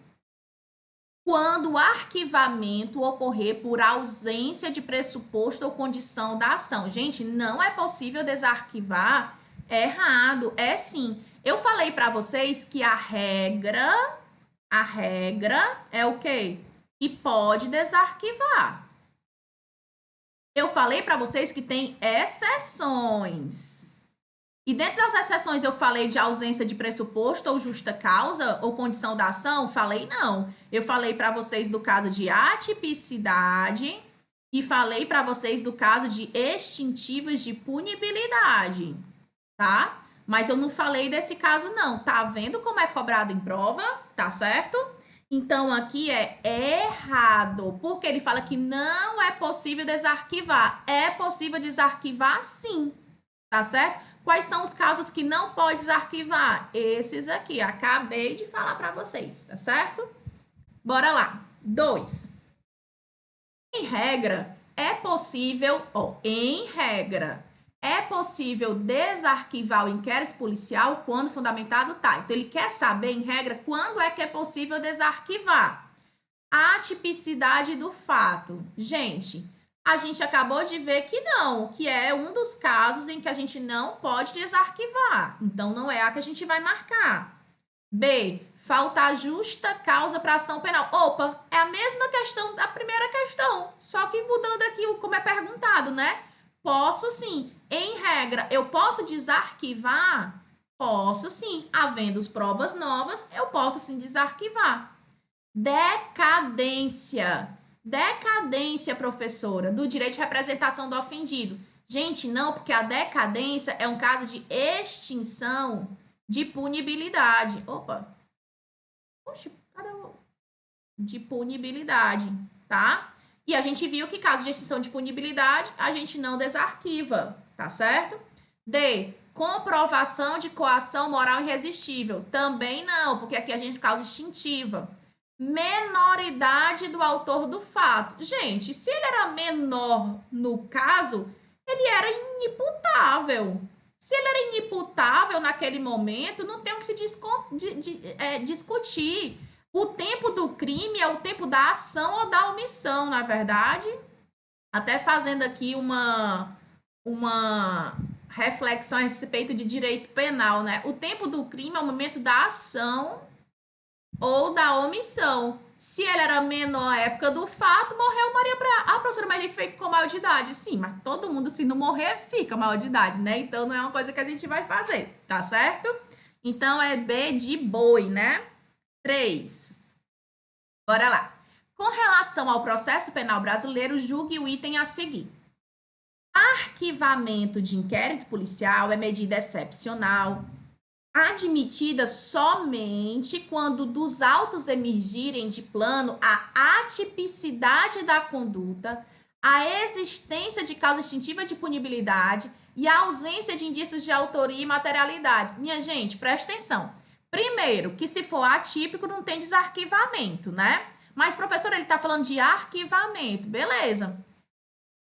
quando o arquivamento ocorrer por ausência de pressuposto ou condição da ação. Gente, não é possível desarquivar. É errado. É sim. Eu falei para vocês que a regra é o quê? E pode desarquivar. Eu falei para vocês que tem exceções. E dentro das exceções eu falei de ausência de pressuposto ou justa causa ou condição da ação? Falei não. Eu falei para vocês do caso de atipicidade e falei para vocês do caso de extintivas de punibilidade, tá? Mas eu não falei desse caso não. Tá vendo como é cobrado em prova? Tá certo? Então aqui é errado, porque ele fala que não é possível desarquivar. É possível desarquivar sim, tá certo? Quais são os casos que não pode desarquivar? Esses aqui, acabei de falar para vocês, tá certo? Bora lá. 2. Em regra, é possível desarquivar o inquérito policial quando fundamentado tá. Então, ele quer saber, em regra, quando é que é possível desarquivar. A tipicidade do fato. Gente, a gente acabou de ver que não, que é um dos casos em que a gente não pode desarquivar. Então, não é a que a gente vai marcar. B, faltar justa causa para ação penal. Opa, é a mesma questão da primeira questão, só que mudando aqui como é perguntado, né? Posso sim. Em regra, eu posso desarquivar? Posso sim. Havendo provas novas, eu posso sim desarquivar. Decadência. Decadência, professora, do direito de representação do ofendido. Gente, não, porque a decadência é um caso de extinção de punibilidade. Opa. Oxe, cadê o... De punibilidade, tá? E a gente viu que caso de extinção de punibilidade, a gente não desarquiva, tá certo? D. Comprovação de coação moral irresistível. Também não, porque aqui a gente causa extintiva. Menoridade do autor do fato. Gente, se ele era menor no caso, ele era inimputável. Se ele era inimputável naquele momento, não tem o que se discutir. O tempo do crime é o tempo da ação ou da omissão, na verdade. Até fazendo aqui uma reflexão a respeito de direito penal, né? O tempo do crime é o momento da ação ou da omissão. Se ele era menor à época do fato, morreu Maria Preá. Ah, professora, mas ele ficou maior de idade. Sim, mas todo mundo, se não morrer, fica maior de idade, né? Então, não é uma coisa que a gente vai fazer, tá certo? Então, é B de boi, né? 3. Bora lá. Com relação ao processo penal brasileiro, julgue o item a seguir. Arquivamento de inquérito policial é medida excepcional, admitida somente quando dos autos emergirem de plano a atipicidade da conduta, a existência de causa extintiva de punibilidade e a ausência de indícios de autoria e materialidade. Minha gente, presta atenção. Primeiro, que se for atípico, não tem desarquivamento, né? Mas, professor, ele tá falando de arquivamento. Beleza.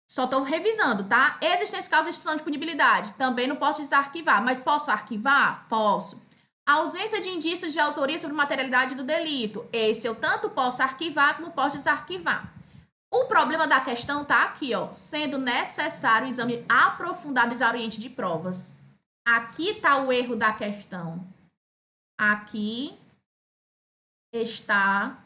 Só tô revisando, tá? Existência de causa de extinção de punibilidade. Também não posso desarquivar. Mas posso arquivar? Posso. A ausência de indícios de autoria sobre materialidade do delito. Esse eu tanto posso arquivar como posso desarquivar. O problema da questão tá aqui, ó. Sendo necessário o exame aprofundado e exauriente de provas. Aqui tá o erro da questão. Aqui está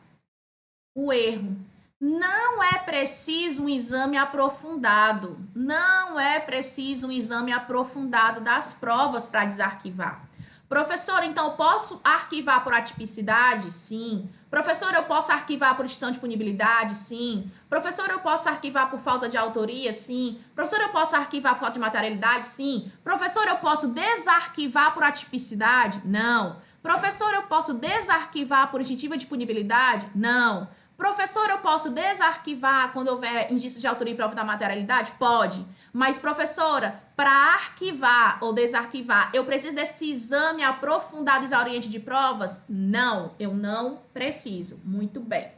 o erro. Não é preciso um exame aprofundado. Não é preciso um exame aprofundado das provas para desarquivar. Professor, então eu posso arquivar por atipicidade? Sim. Professor, eu posso arquivar por extinção de punibilidade? Sim. Professor, eu posso arquivar por falta de autoria? Sim. Professor, eu posso arquivar por falta de materialidade? Sim. Professor, eu posso desarquivar por atipicidade? Não. Professor, eu posso desarquivar por extintiva de punibilidade? Não. Professor, eu posso desarquivar quando houver indícios de autoria e prova da materialidade? Pode. Mas, professora, para arquivar ou desarquivar, eu preciso desse exame aprofundado e exauriente de provas? Não, eu não preciso. Muito bem.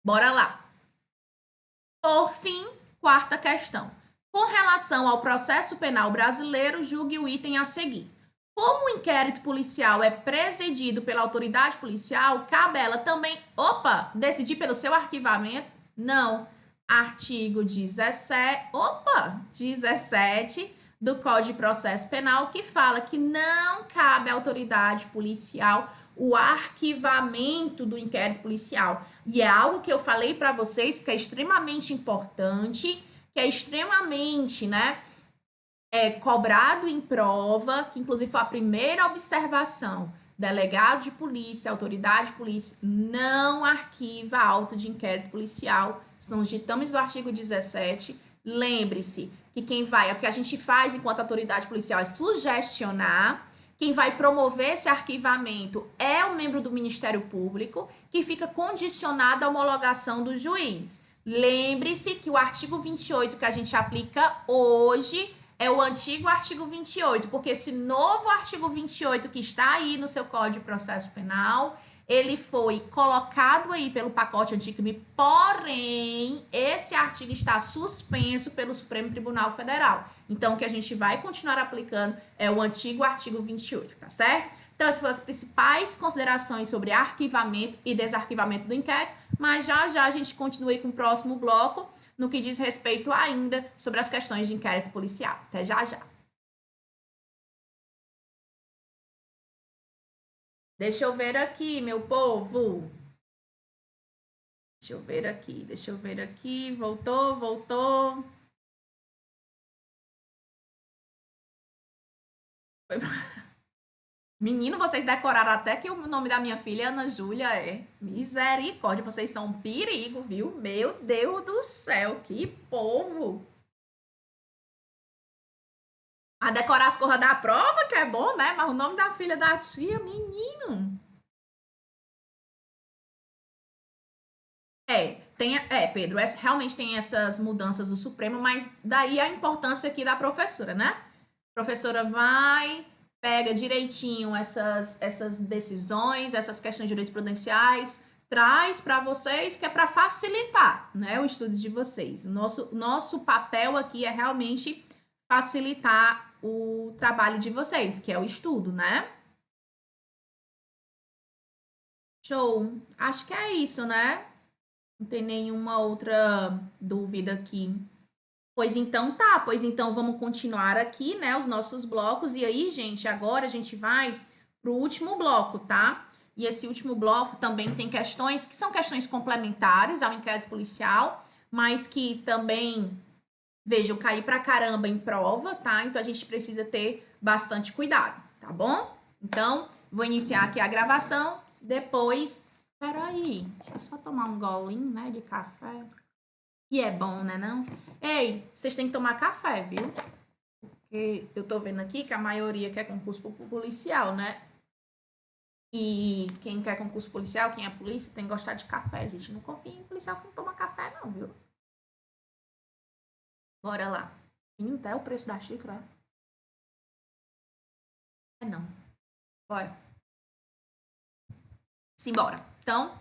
Bora lá. Por fim, quarta questão. Com relação ao processo penal brasileiro, julgue o item a seguir. Como o inquérito policial é presidido pela autoridade policial, cabe a ela também, decidir pelo seu arquivamento? Não. Artigo 17 do Código de Processo Penal, que fala que não cabe à autoridade policial o arquivamento do inquérito policial. E é algo que eu falei para vocês que é extremamente importante, que é extremamente, cobrado em prova, que inclusive foi a primeira observação. Delegado de polícia, autoridade de polícia, não arquiva auto de inquérito policial. Se não digitamos do artigo 17, lembre-se que quem vai, o que a gente faz enquanto autoridade policial é sugestionar. Quem vai promover esse arquivamento é o membro do Ministério Público, que fica condicionado à homologação do juiz. Lembre-se que o artigo 28 que a gente aplica hoje é o antigo artigo 28, porque esse novo artigo 28 que está aí no seu Código de Processo Penal, ele foi colocado aí pelo pacote anticrime, porém, esse artigo está suspenso pelo Supremo Tribunal Federal. Então, o que a gente vai continuar aplicando é o antigo artigo 28, tá certo? Então, essas foram as principais considerações sobre arquivamento e desarquivamento do inquérito, mas já a gente continua aí com o próximo bloco, no que diz respeito ainda sobre as questões de inquérito policial. Até já. Deixa eu ver aqui, meu povo. Deixa eu ver aqui. Voltou. Menino, vocês decoraram até que o nome da minha filha, Ana Júlia, é. Misericórdia, vocês são um perigo, viu? Meu Deus do céu, que povo! A decorar as coisas da prova, que é bom, né? Mas o nome da filha da tia, menino. Pedro, realmente tem essas mudanças do Supremo, mas daí a importância aqui da professora, né? A professora vai, pega direitinho essas decisões, essas questões jurisprudenciais, traz para vocês, que é para facilitar, né, o estudo de vocês. O nosso papel aqui é realmente facilitar o trabalho de vocês, que é o estudo, né? Show. Acho que é isso, né? Não tem nenhuma outra dúvida aqui. Pois então tá, pois então vamos continuar aqui, né, os nossos blocos. E aí, gente, agora a gente vai pro último bloco, tá? E esse último bloco também tem questões que são questões complementares ao inquérito policial, mas que também, vejam, cair pra caramba em prova, tá? Então a gente precisa ter bastante cuidado, tá bom? Então, vou iniciar aqui a gravação, depois. Peraí, deixa eu só tomar um golinho, né, de café. E é bom, né, não? Ei, vocês têm que tomar café, viu? Porque eu tô vendo aqui que a maioria quer concurso policial, né? E quem quer concurso policial, quem é polícia, tem que gostar de café, gente. Não confia em policial que não toma café, não, viu? Bora lá. Menino, até o preço da xícara. É não. Bora. Simbora. Então,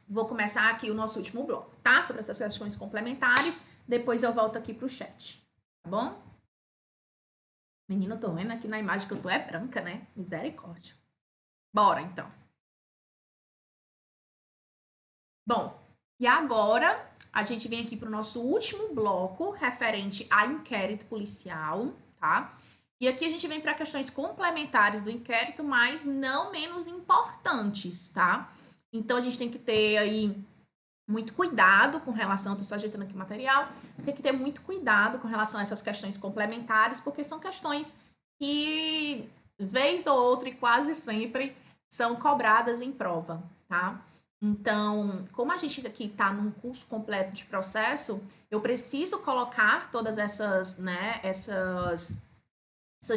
vou começar aqui o nosso último bloco, tá? Sobre essas questões complementares. Depois eu volto aqui pro chat. Tá bom? Menino, tô vendo aqui na imagem que eu tô é branca, né? Misericórdia. Bora, então. Bom, e agora a gente vem aqui pro nosso último bloco referente a inquérito policial, tá? E aqui a gente vem para questões complementares do inquérito, mas não menos importantes, tá? Então a gente tem que ter aí muito cuidado com relação, tô só ajeitando aqui o material, tem que ter muito cuidado com relação a essas questões complementares, porque são questões que, vez ou outra e quase sempre, são cobradas em prova, tá? Então, como a gente aqui está num curso completo de processo, eu preciso colocar todas essas, né, essas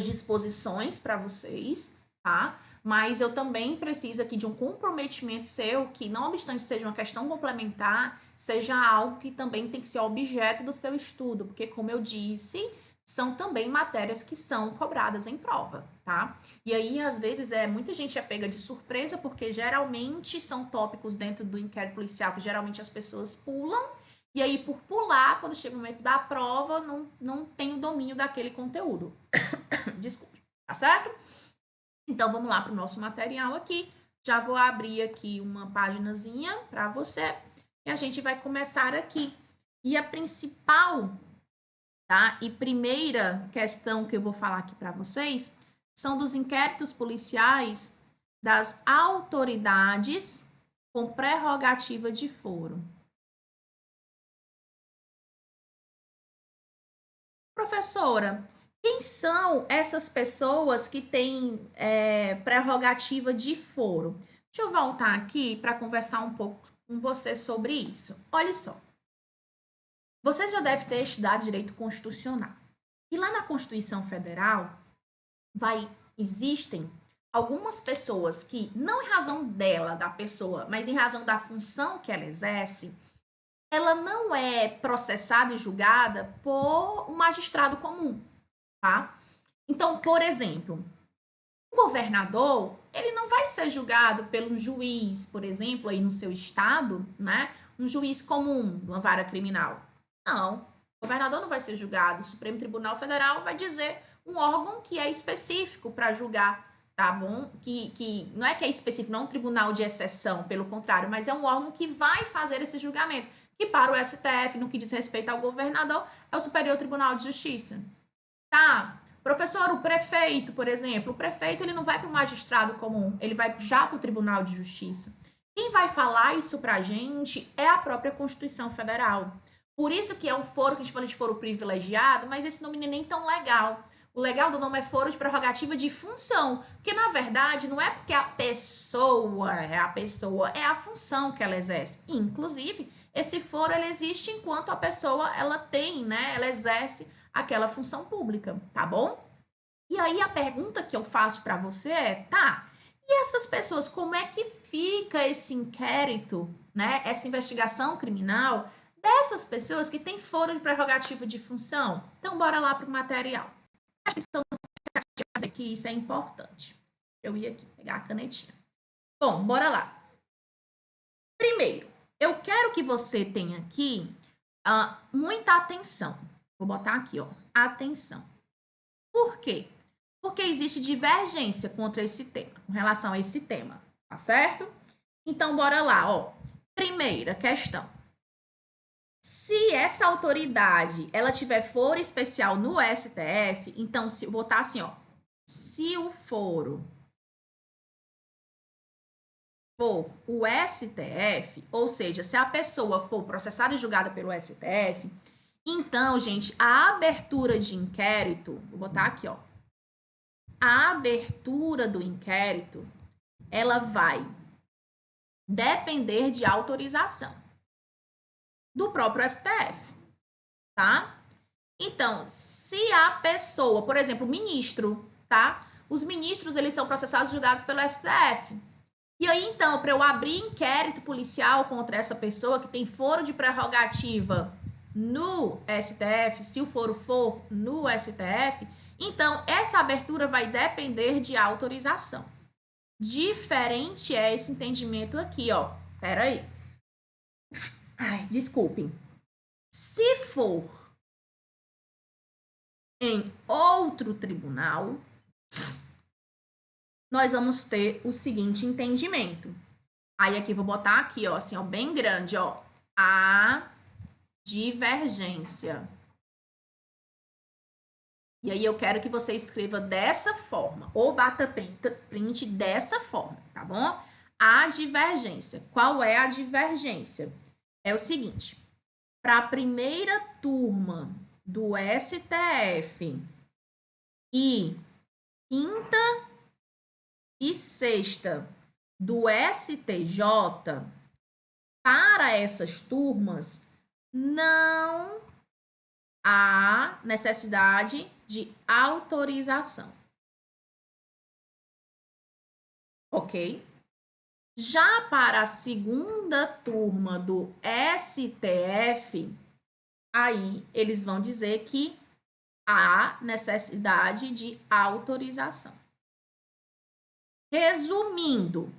disposições para vocês, tá? Mas eu também preciso aqui de um comprometimento seu que, não obstante seja uma questão complementar, seja algo que também tem que ser objeto do seu estudo, porque, como eu disse, são também matérias que são cobradas em prova, tá? E aí, às vezes, muita gente é pega de surpresa, porque geralmente são tópicos dentro do inquérito policial que geralmente as pessoas pulam, e aí, por pular, quando chega o momento da prova, não tem o domínio daquele conteúdo. Desculpe, tá certo? Então, vamos lá para o nosso material aqui. Já vou abrir aqui uma paginazinha para você e a gente vai começar aqui. E a principal, tá? E primeira questão que eu vou falar aqui para vocês são dos inquéritos policiais das autoridades com prerrogativa de foro. Professora, quem são essas pessoas que têm prerrogativa de foro? Deixa eu voltar aqui para conversar um pouco com você sobre isso. Olha só. Você já deve ter estudado direito constitucional. E lá na Constituição Federal existem algumas pessoas que, não em razão dela, da pessoa, mas em razão da função que ela exerce, ela não é processada e julgada por um magistrado comum, tá? Então, por exemplo, o governador, ele não vai ser julgado pelo juiz, por exemplo, aí no seu estado, né? Um juiz comum, uma vara criminal. Não, o governador não vai ser julgado. O Supremo Tribunal Federal vai dizer um órgão que é específico para julgar, tá bom? Que não é que é específico, não é um tribunal de exceção, pelo contrário, mas é um órgão que vai fazer esse julgamento. Que para o STF, no que diz respeito ao governador, é o Superior Tribunal de Justiça. Tá, professor, o prefeito, por exemplo, o prefeito ele não vai para o magistrado comum, ele vai já para o Tribunal de Justiça. Quem vai falar isso para a gente é a própria Constituição Federal. Por isso que é um foro, que a gente fala de foro privilegiado, mas esse nome não é nem tão legal. O legal do nome é foro de prerrogativa de função, porque na verdade não é porque a pessoa, é a função que ela exerce. Inclusive, esse foro ele existe enquanto a pessoa ela tem, né, ela exerce aquela função pública, tá bom? E aí a pergunta que eu faço para você é, tá, e essas pessoas, como é que fica esse inquérito, né, essa investigação criminal dessas pessoas que têm foro de prerrogativa de função? Então, bora lá para o material. Que isso é importante. Eu ia aqui pegar a canetinha. Bom, bora lá. Primeiro, eu quero que você tenha aqui muita atenção. Vou botar aqui, ó, atenção. Por quê? Porque existe divergência contra esse tema, com relação a esse tema, tá certo? Então, bora lá, ó. Primeira questão. Se essa autoridade, ela tiver foro especial no STF, então, se botar assim, ó, se o foro for o STF, ou seja, se a pessoa for processada e julgada pelo STF, então, gente, a abertura de inquérito, vou botar aqui, ó. A abertura do inquérito, ela vai depender de autorização do próprio STF, tá? Então, se a pessoa, por exemplo, o ministro, tá? Os ministros, eles são processados e julgados pelo STF. E aí, então, para eu abrir inquérito policial contra essa pessoa que tem foro de prerrogativa no STF, se o foro for no STF, então essa abertura vai depender de autorização. Diferente é esse entendimento aqui, ó. Pera aí. Ai, desculpem. Se for em outro tribunal, nós vamos ter o seguinte entendimento. Aí aqui vou botar aqui, ó, assim, ó, bem grande, ó. A divergência. E aí eu quero que você escreva dessa forma, ou bata print dessa forma, tá bom? A divergência. Qual é a divergência? É o seguinte, para a primeira turma do STF e quinta e sexta do STJ, para essas turmas, não há necessidade de autorização. Ok? Já para a segunda turma do STF, aí eles vão dizer que há necessidade de autorização. Resumindo,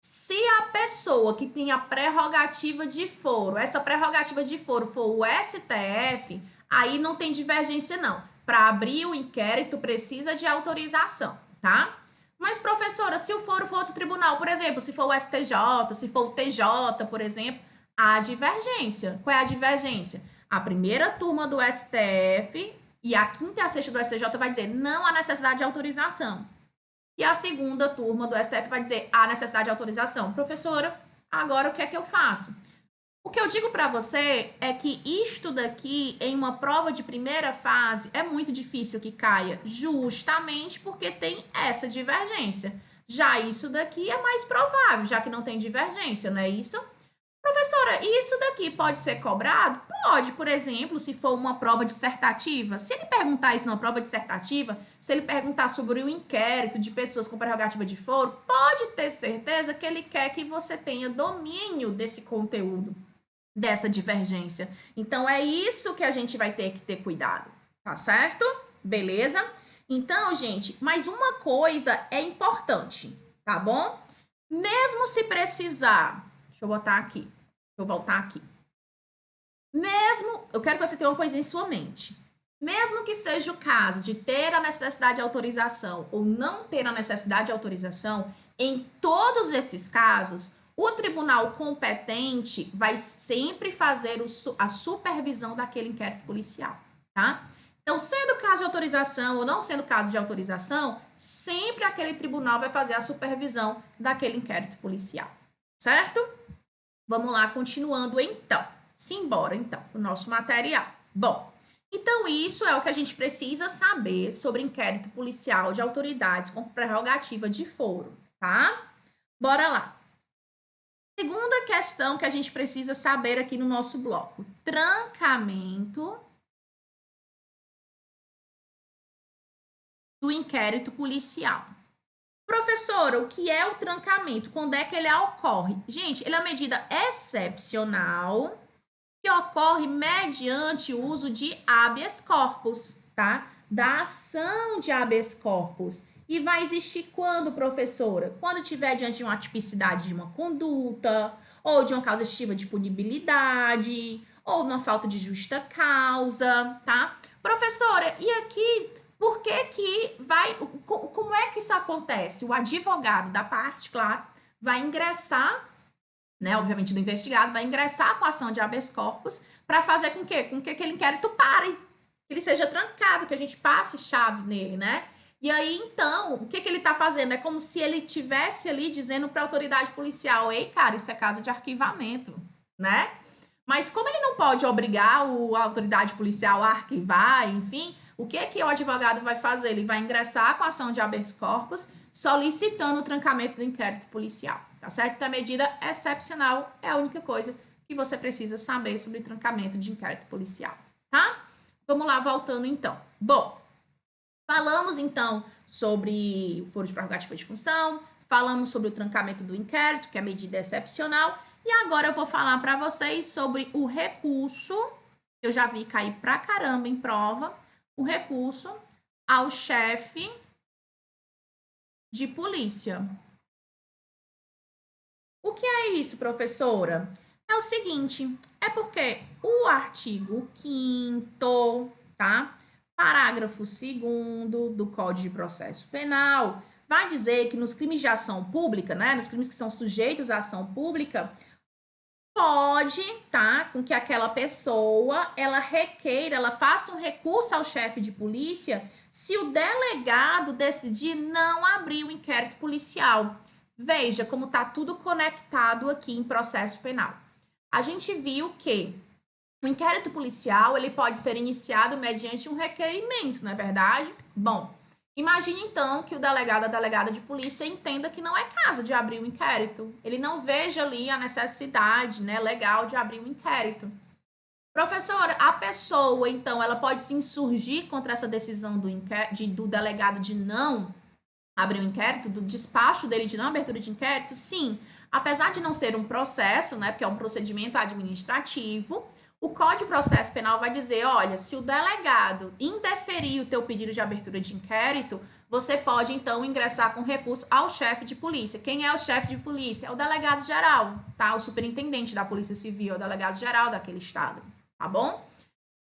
se a pessoa que tem a prerrogativa de foro, essa prerrogativa de foro for o STF, aí não tem divergência não. Para abrir o inquérito precisa de autorização, tá? Mas, professora, se o foro for outro tribunal, por exemplo, se for o STJ, se for o TJ, por exemplo, há divergência. Qual é a divergência? A primeira turma do STF e a quinta e a sexta do STJ vai dizer não há necessidade de autorização. E a segunda turma do STF vai dizer há necessidade de autorização. Professora, agora o que é que eu faço? O que eu digo para você é que isto daqui, em uma prova de primeira fase, é muito difícil que caia, justamente porque tem essa divergência. Já isso daqui é mais provável, já que não tem divergência, não é isso? Professora, isso daqui pode ser cobrado? Pode, por exemplo, se for uma prova dissertativa. Se ele perguntar isso numa prova dissertativa, se ele perguntar sobre o inquérito de pessoas com prerrogativa de foro, pode ter certeza que ele quer que você tenha domínio desse conteúdo, dessa divergência. Então, é isso que a gente vai ter que ter cuidado, tá certo? Beleza? Então, gente, mais uma coisa é importante, tá bom? Mesmo se precisar, deixa eu botar aqui, deixa eu voltar aqui. Mesmo, eu quero que você tenha uma coisa em sua mente. Mesmo que seja o caso de ter a necessidade de autorização ou não ter a necessidade de autorização, em todos esses casos, o tribunal competente vai sempre fazer a supervisão daquele inquérito policial, tá? Então, sendo caso de autorização ou não sendo caso de autorização, sempre aquele tribunal vai fazer a supervisão daquele inquérito policial, certo? Vamos lá, continuando então. Simbora então, o nosso material. Bom, então isso é o que a gente precisa saber sobre inquérito policial de autoridades com prerrogativa de foro, tá? Bora lá. Segunda questão que a gente precisa saber aqui no nosso bloco: trancamento do inquérito policial. Professora, o que é o trancamento? Quando é que ele ocorre? Gente, ele é uma medida excepcional que ocorre mediante o uso de habeas corpus, tá? Da ação de habeas corpus. E vai existir quando, professora? Quando tiver diante de uma tipicidade de uma conduta, ou de uma causa estiva de punibilidade, ou de uma falta de justa causa, tá? Professora, e aqui, por que que vai... Como é que isso acontece? O advogado da parte, claro, vai ingressar, né, obviamente do investigado, vai ingressar com a ação de habeas corpus para fazer com que? Com que aquele inquérito pare, que ele seja trancado, que a gente passe chave nele, né? E aí, então, o que que ele tá fazendo? É como se ele tivesse ali dizendo para a autoridade policial: ei, cara, isso é caso de arquivamento, né? Mas como ele não pode obrigar a autoridade policial a arquivar, enfim, o que que o advogado vai fazer? Ele vai ingressar com a ação de habeas corpus, solicitando o trancamento do inquérito policial, tá certo? Então, a medida excepcional é a única coisa que você precisa saber sobre trancamento de inquérito policial, tá? Vamos lá, voltando então. Bom, falamos então sobre o foro de prerrogativa de função, falamos sobre o trancamento do inquérito, que é a medida excepcional, e agora eu vou falar para vocês sobre o recurso. Eu já vi cair pra caramba em prova o recurso ao chefe de polícia. O que é isso, professora? É o seguinte, é porque o artigo 5º, tá? Parágrafo 2º do Código de Processo Penal vai dizer que nos crimes de ação pública, né, nos crimes que são sujeitos à ação pública, pode, tá, com que aquela pessoa, ela requeira, ela faça um recurso ao chefe de polícia se o delegado decidir não abrir o inquérito policial. Veja como está tudo conectado aqui em processo penal. A gente viu que o inquérito policial ele pode ser iniciado mediante um requerimento, não é verdade? Bom, imagine então que o delegado, a delegada de polícia entenda que não é caso de abrir o inquérito. Ele não veja ali a necessidade, né, legal de abrir o inquérito. Professora, a pessoa, então, ela pode se insurgir contra essa decisão do delegado de não abrir o inquérito, do despacho dele de não abertura de inquérito? Sim, apesar de não ser um processo, né, porque é um procedimento administrativo, o Código de Processo Penal vai dizer, olha, se o delegado indeferir o teu pedido de abertura de inquérito, você pode, então, ingressar com recurso ao chefe de polícia. Quem é o chefe de polícia? É o delegado geral, tá? O superintendente da Polícia Civil, é o delegado geral daquele estado, tá bom?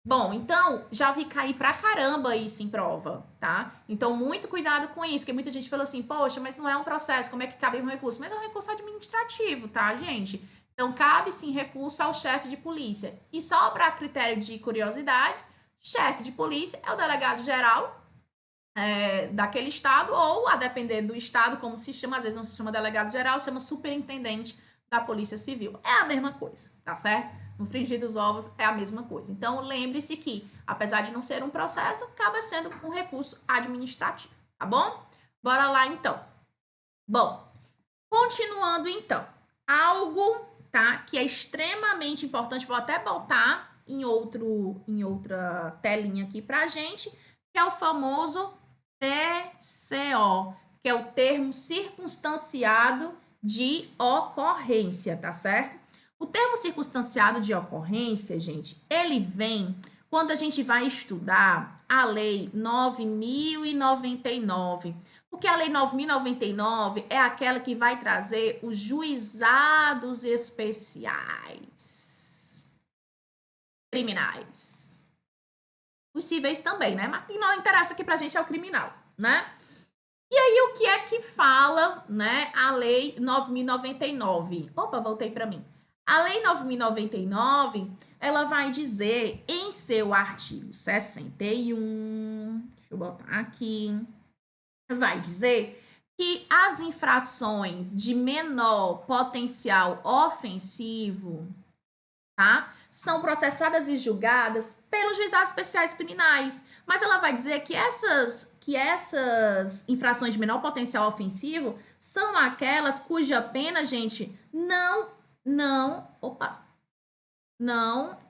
Bom, então, já vi cair pra caramba isso em prova, tá? Então, muito cuidado com isso, porque muita gente falou assim, poxa, mas não é um processo, como é que cabe um recurso? Mas é um recurso administrativo, tá, gente? Então, cabe sim recurso ao chefe de polícia. E só para critério de curiosidade, chefe de polícia é o delegado geral daquele estado, ou, a depender do estado, como se chama, às vezes não se chama delegado geral, se chama superintendente da Polícia Civil. É a mesma coisa, tá certo? No frigir dos ovos é a mesma coisa. Então, lembre-se que, apesar de não ser um processo, acaba sendo um recurso administrativo, tá bom? Bora lá, então. Bom, continuando, então. Algo, tá, que é extremamente importante, vou até botar em outra telinha aqui pra gente, que é o famoso TCO, que é o termo circunstanciado de ocorrência, tá certo? O termo circunstanciado de ocorrência, gente, ele vem quando a gente vai estudar a Lei 9.099. Porque a Lei 9.099 é aquela que vai trazer os juizados especiais criminais. Os cíveis também, né? Mas quem não interessa aqui pra gente é o criminal, né? E aí, o que é que fala, né, a Lei 9.099? Opa, voltei para mim. A Lei 9.099, ela vai dizer em seu artigo 61, deixa eu botar aqui, vai dizer que as infrações de menor potencial ofensivo, tá, são processadas e julgadas pelos juizados especiais criminais. Mas ela vai dizer que essas infrações de menor potencial ofensivo são aquelas cuja pena, gente, não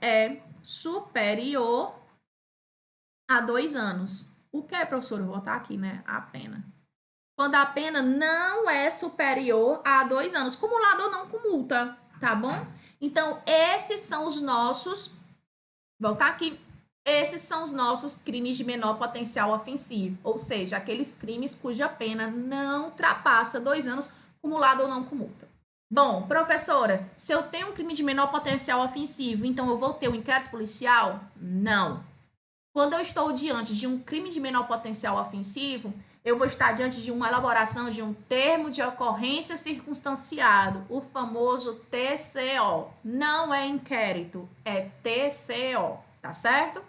é superior a 2 anos. O que é, professor? Eu vou botar aqui, né? A pena. Quando a pena não é superior a 2 anos, cumulado ou não com multa, tá bom? Então, esses são os nossos, voltar aqui, esses são os nossos crimes de menor potencial ofensivo, ou seja, aqueles crimes cuja pena não ultrapassa 2 anos, cumulado ou não com multa. Bom, professora, se eu tenho um crime de menor potencial ofensivo, então eu vou ter um inquérito policial? Não. Quando eu estou diante de um crime de menor potencial ofensivo, eu vou estar diante de uma elaboração de um termo de ocorrência circunstanciado, o famoso TCO. Não é inquérito, é TCO, tá certo?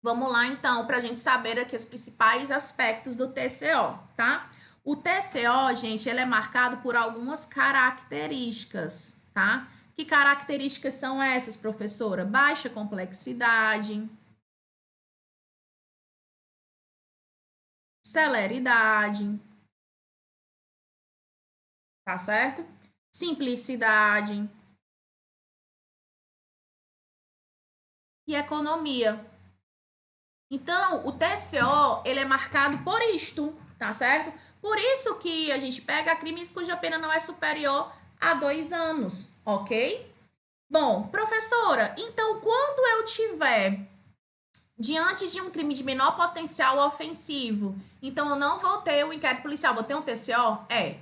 Vamos lá, então, para a gente saber aqui os principais aspectos do TCO, tá? O TCO, gente, ele é marcado por algumas características, tá? Que características são essas, professora? Baixa complexidade, celeridade, tá certo? Simplicidade e economia. Então, o TCO, ele é marcado por isto, tá certo? Por isso que a gente pega crimes cuja pena não é superior a 2 anos, ok? Bom, professora, então quando eu tiver diante de um crime de menor potencial ofensivo, então eu não vou ter o inquérito policial, vou ter um TCO? É.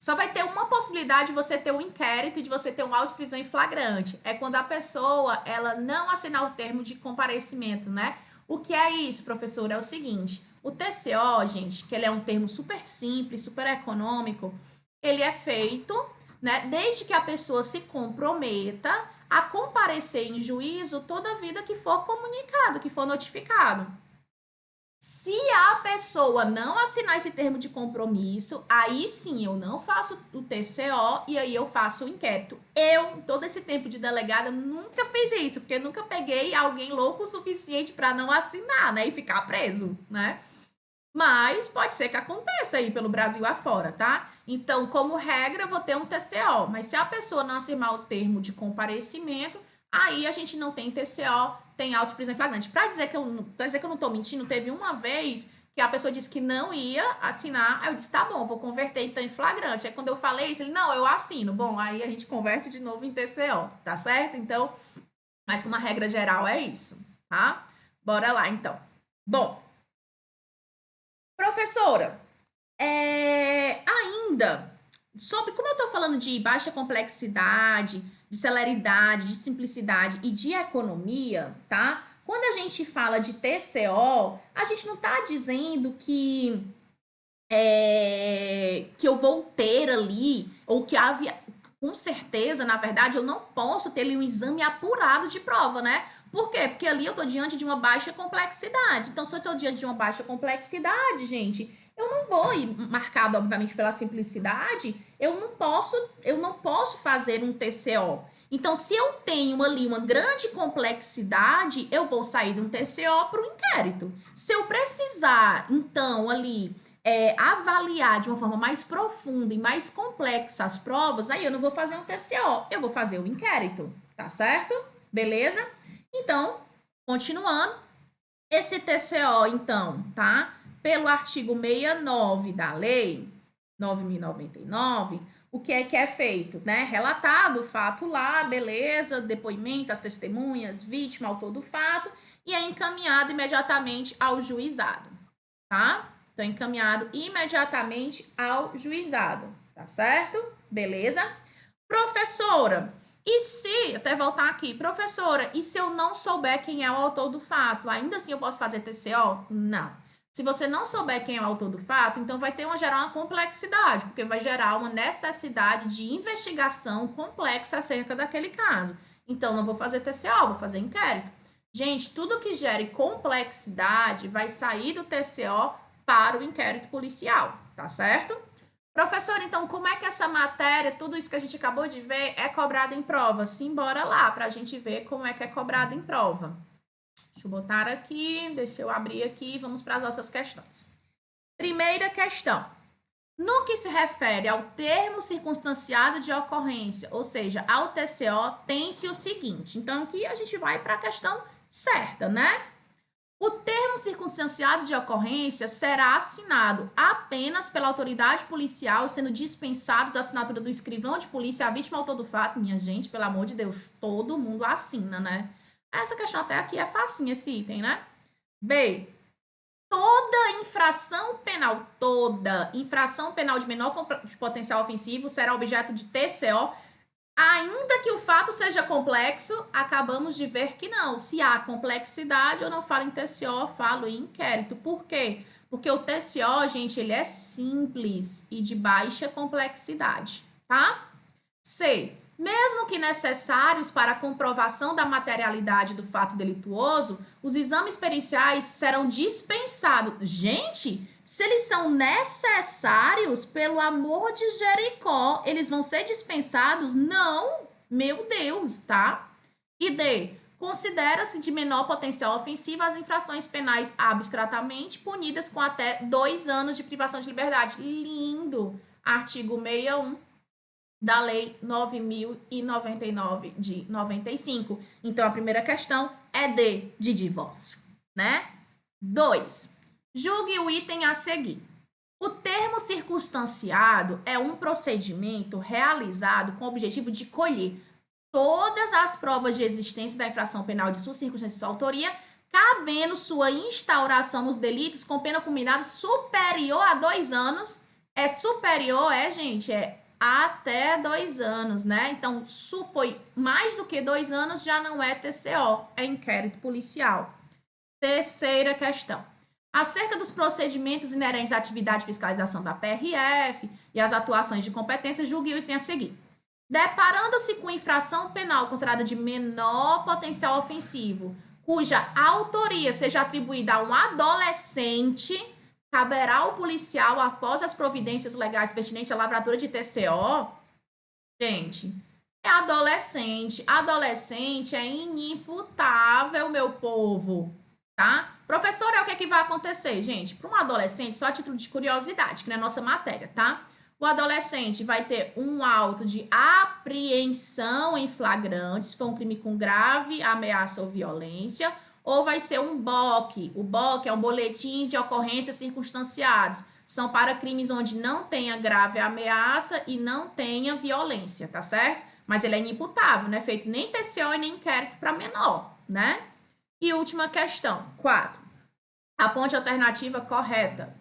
Só vai ter uma possibilidade de você ter um inquérito e de você ter um auto de prisão em flagrante. É quando a pessoa, ela não assinar o termo de comparecimento, né? O que é isso, professor? É o seguinte, o TCO, gente, que ele é um termo super simples, super econômico, ele é feito, né, desde que a pessoa se comprometa a comparecer em juízo toda vida que for comunicado, que for notificado. Se a pessoa não assinar esse termo de compromisso, aí sim eu não faço o TCO e aí eu faço o inquérito. Eu, todo esse tempo de delegada, nunca fiz isso, porque nunca peguei alguém louco o suficiente para não assinar, né, e ficar preso, né? Mas pode ser que aconteça aí pelo Brasil afora, tá? Então, como regra, eu vou ter um TCO. Mas se a pessoa não assinar o termo de comparecimento, aí a gente não tem TCO, tem auto de prisão em flagrante. Pra dizer que eu não tô mentindo, teve uma vez que a pessoa disse que não ia assinar, aí eu disse, tá bom, vou converter então em flagrante. Aí quando eu falei isso, ele, não, eu assino. Bom, aí a gente converte de novo em TCO, tá certo? Então, mas como uma regra geral é isso, tá? Bora lá, então. Bom, professora, ainda, sobre como eu estou falando de baixa complexidade, de celeridade, de simplicidade e de economia, tá? Quando a gente fala de TCO, a gente não está dizendo que eu vou ter ali, ou que havia, com certeza, na verdade, eu não posso ter ali um exame apurado de prova, né? Por quê? Porque ali eu estou diante de uma baixa complexidade. Então, se eu estou diante de uma baixa complexidade, gente, eu não vou ir marcado, obviamente, pela simplicidade, eu não posso fazer um TCO. Então, se eu tenho ali uma grande complexidade, eu vou sair de um TCO para o inquérito. Se eu precisar, então, ali avaliar de uma forma mais profunda e mais complexa as provas, aí eu não vou fazer um TCO, eu vou fazer o inquérito, tá certo? Beleza? Então, continuando, esse TCO, então, tá? Pelo artigo 69 da lei 9.099, o que é feito, né? Relatado o fato lá, beleza, depoimento, as testemunhas, vítima, autor do fato, e é encaminhado imediatamente ao juizado, tá? Então, encaminhado imediatamente ao juizado, tá certo? Beleza? Professora, e se, até voltar aqui, professora, e se eu não souber quem é o autor do fato, ainda assim eu posso fazer TCO? Não. Se você não souber quem é o autor do fato, então vai ter gerar uma complexidade, porque vai gerar uma necessidade de investigação complexa acerca daquele caso. Então, não vou fazer TCO, vou fazer inquérito. Gente, tudo que gere complexidade vai sair do TCO para o inquérito policial, tá certo? Professor, então, como é que essa matéria, tudo isso que a gente acabou de ver, é cobrado em prova? Sim, bora lá, para a gente ver como é que é cobrado em prova. Deixa eu botar aqui, deixa eu abrir aqui, vamos para as nossas questões. Primeira questão. No que se refere ao termo circunstanciado de ocorrência, ou seja, ao TCO, tem-se o seguinte. Então, aqui a gente vai para a questão certa, né? O termo circunstanciado de ocorrência será assinado apenas pela autoridade policial, sendo dispensados a assinatura do escrivão de polícia, a vítima autor do fato. Minha gente, pelo amor de Deus, todo mundo assina, né? Essa questão até aqui é facinha, esse item, né? B. Toda infração penal de menor potencial ofensivo será objeto de TCO. Ainda que o fato seja complexo, acabamos de ver que não. Se há complexidade, eu não falo em TCO, falo em inquérito. Por quê? Porque o TCO, gente, ele é simples e de baixa complexidade, tá? C. Mesmo que necessários para a comprovação da materialidade do fato delituoso, os exames periciais serão dispensados. Gente, se eles são necessários, pelo amor de Jericó, eles vão ser dispensados? Não, meu Deus, tá? E D. Considera-se de menor potencial ofensivo as infrações penais abstratamente punidas com até 2 anos de privação de liberdade. Lindo! Artigo 61 da Lei 9.099 de 95. Então, a primeira questão é de divórcio, né? 2. Julgue o item a seguir. O termo circunstanciado é um procedimento realizado com o objetivo de colher todas as provas de existência da infração penal de sua circunstância de sua autoria, cabendo sua instauração nos delitos com pena combinada superior a 2 anos. É superior, gente? É até 2 anos, né? Então, se foi mais do que 2 anos, já não é TCO, é inquérito policial. Terceira questão. Acerca dos procedimentos inerentes à atividade de fiscalização da PRF e as atuações de competência, julgue o item a seguir. Deparando-se com infração penal considerada de menor potencial ofensivo, cuja autoria seja atribuída a um adolescente, caberá ao policial, após as providências legais pertinentes à lavratura de TCO, gente, é adolescente. Adolescente é inimputável, meu povo, tá? Professora, o que é que vai acontecer, gente? Para um adolescente, só a título de curiosidade, que não é nossa matéria, tá? O adolescente vai ter um auto de apreensão em flagrante, se for um crime com grave ameaça ou violência, ou vai ser um BOC. O BOC é um boletim de ocorrências circunstanciados. São para crimes onde não tenha grave ameaça e não tenha violência, tá certo? Mas ele é inimputável, não é feito nem TCO e nem inquérito para menor, né? E última questão, 4. Aponte a alternativa correta.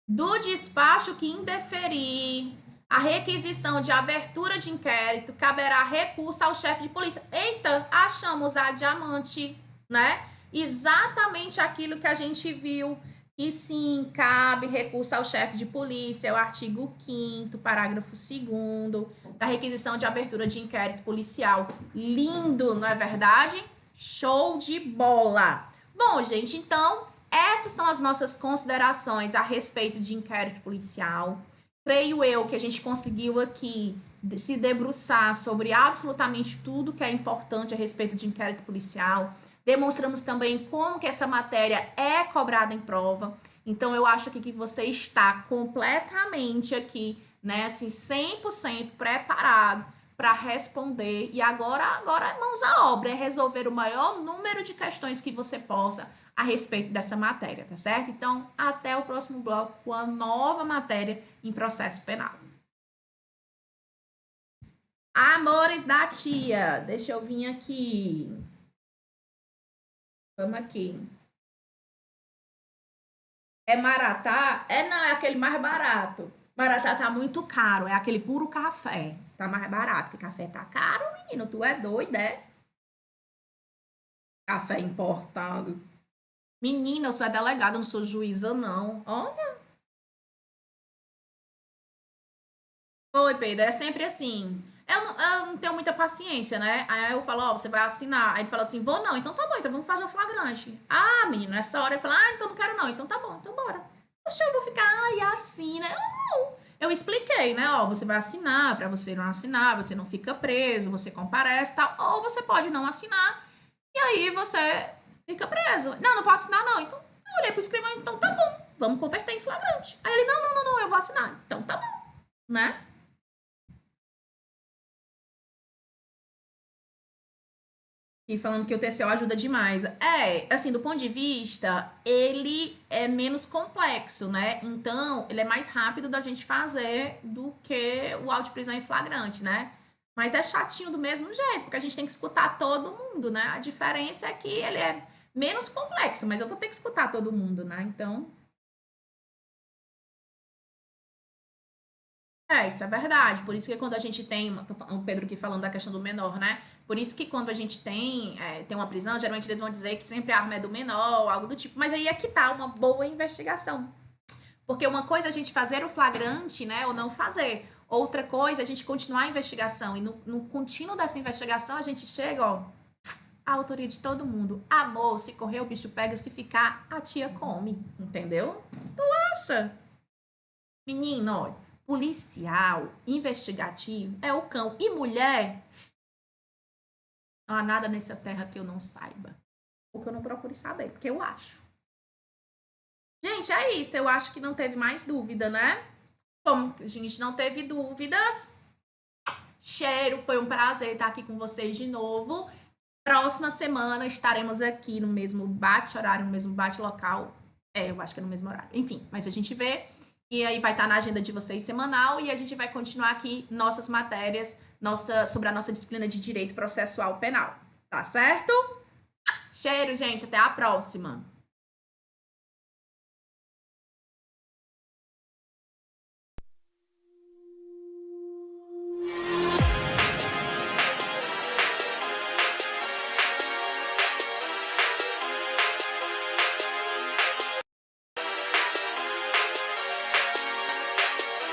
Do despacho que indeferir a requisição de abertura de inquérito, caberá recurso ao chefe de polícia. Eita, achamos a diamante, né? Exatamente aquilo que a gente viu, que sim, cabe recurso ao chefe de polícia, é o artigo 5º, parágrafo 2º, da requisição de abertura de inquérito policial. Lindo, não é verdade? Show de bola! Bom, gente, então, essas são as nossas considerações a respeito de inquérito policial. Creio eu que a gente conseguiu aqui se debruçar sobre absolutamente tudo que é importante a respeito de inquérito policial. Demonstramos também como que essa matéria é cobrada em prova. Então, eu acho que você está completamente aqui, né, assim, 100% preparado para responder. E agora é mãos à obra, é resolver o maior número de questões que você possa a respeito dessa matéria, tá certo? Então, até o próximo bloco com a nova matéria em processo penal. Amores da tia, deixa eu vir aqui. Vamos aqui. É Maratá? Não, é aquele mais barato. Maratá tá muito caro, é aquele puro café. Tá mais barato, porque café tá caro, menino. Tu é doido, é? Café importado. Menina, eu sou delegada, eu não sou juíza, não. Olha. Oi, Pedro, é sempre assim. Eu não tenho muita paciência, né? Aí eu falo, ó, você vai assinar. Aí ele fala assim, vou não. Então tá bom, então vamos fazer o flagrante. Ah, menino, nessa hora ele fala, então não quero não. Então tá bom, então bora. Poxa, eu vou ficar, ai, assina. Eu não. Eu expliquei, né? Ó, você vai assinar, pra você não assinar, você não fica preso, você comparece e tal. Ou você pode não assinar, e aí você fica preso. Não, não vou assinar não. Então, eu olhei pro escrivão, então tá bom, vamos converter em flagrante. Aí ele, não, eu vou assinar. Então tá bom, né? E falando que o TCO ajuda demais. Assim, do ponto de vista, ele é menos complexo, né? Então, ele é mais rápido da gente fazer do que o auto de prisão em flagrante, né? Mas é chatinho do mesmo jeito, porque a gente tem que escutar todo mundo, né? A diferença é que ele é menos complexo, mas eu vou ter que escutar todo mundo, né? Então, isso é verdade. Por isso que quando a gente tem, o Pedro aqui falando da questão do menor, né? Por isso que quando a gente tem uma prisão, geralmente eles vão dizer que sempre a arma é do menor, algo do tipo. Mas aí é que tá uma boa investigação. Porque uma coisa é a gente fazer o flagrante, né? Ou não fazer. Outra coisa é a gente continuar a investigação. E no contínuo dessa investigação, a gente chega, ó, a autoria de todo mundo. Amor, se correr, o bicho pega, se ficar, a tia come. Entendeu? Tu acha? Menino, olha, policial, investigativo, é o cão. E mulher, não há nada nessa terra que eu não saiba. Ou que eu não procure saber, porque eu acho. Gente, é isso. Eu acho que não teve mais dúvida, né? Como a gente não teve dúvidas, cheiro, foi um prazer estar aqui com vocês de novo. Próxima semana estaremos aqui no mesmo bate-horário, no mesmo bate-local. Eu acho que é no mesmo horário. Enfim, mas a gente vê. E aí vai estar na agenda de vocês semanal e a gente vai continuar aqui nossas matérias sobre a nossa disciplina de Direito Processual Penal. Tá certo? Cheiro, gente. Até a próxima.